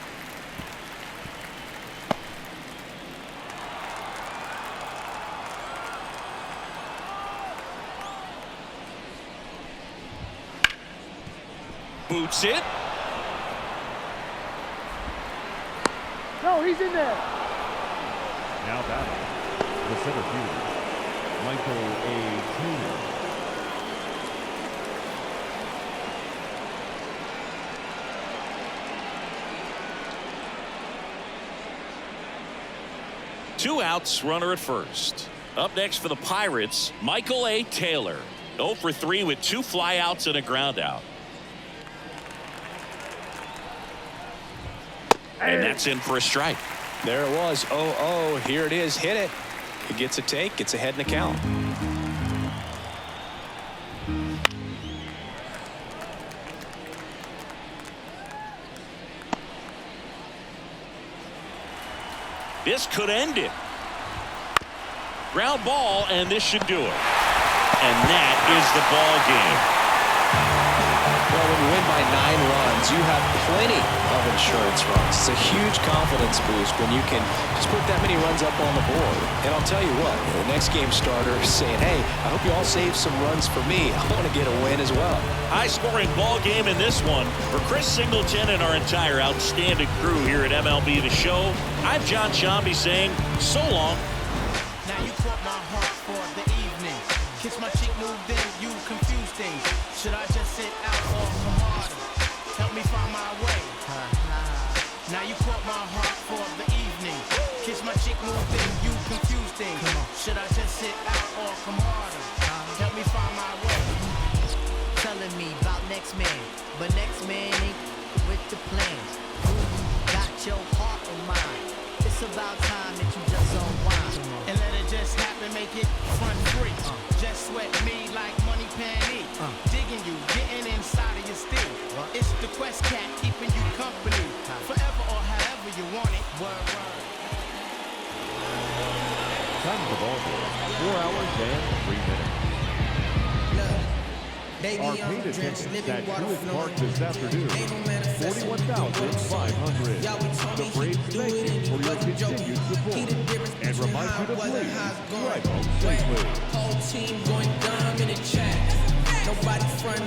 S1: Boots it.
S3: No, he's in there.
S4: Now batting, the center fielder, Michael A. Taylor.
S1: Two outs, runner at first. Up next for the Pirates, Michael A. Taylor. 0 for 3 with 2 flyouts and a ground out. And that's in for a strike.
S2: There it was. 0-0. Here it is. Hit it. It gets a take. Gets ahead in the count.
S1: This could end it. Ground ball, and this should do it. And that is the ball game.
S2: Well, when you win by 9 runs, you have plenty of insurance runs. It's a huge confidence boost when you can just put that many runs up on the board. And I'll tell you what, the next game starter is saying, hey, I hope you all save some runs for me. I want to get a win as well.
S1: High-scoring ball game in this one. For Chris Singleton and our entire outstanding crew here at MLB The Show, I'm John Shambi saying so long.
S6: Now you caught my heart for the evening. Kiss my cheek, moved in, you confused things. Should I just sit out or come harder? Help me find my way. Now you caught my heart for the evening. Kiss my cheek, moved in, you confused things. Should I just sit out or come harder? Help me find my way.
S7: Telling me about next man, but next man ain't with the plans. Who got your heart and mind? It's about time that you just unwind
S6: And let it just happen, make it fun free. Just sweat me like money penny. Digging you, getting inside of your steel. It's the Quest Cat keeping you company. Forever or however you want it. Word, word.
S4: Time of the ball game, 4 hours and 3 minutes. Arcade attendance at Truist Park this afternoon, 41,500. The Braves thank you for your continued support and remind you to please drive home safely.
S8: Whole team going dumb in the chat. Nobody front.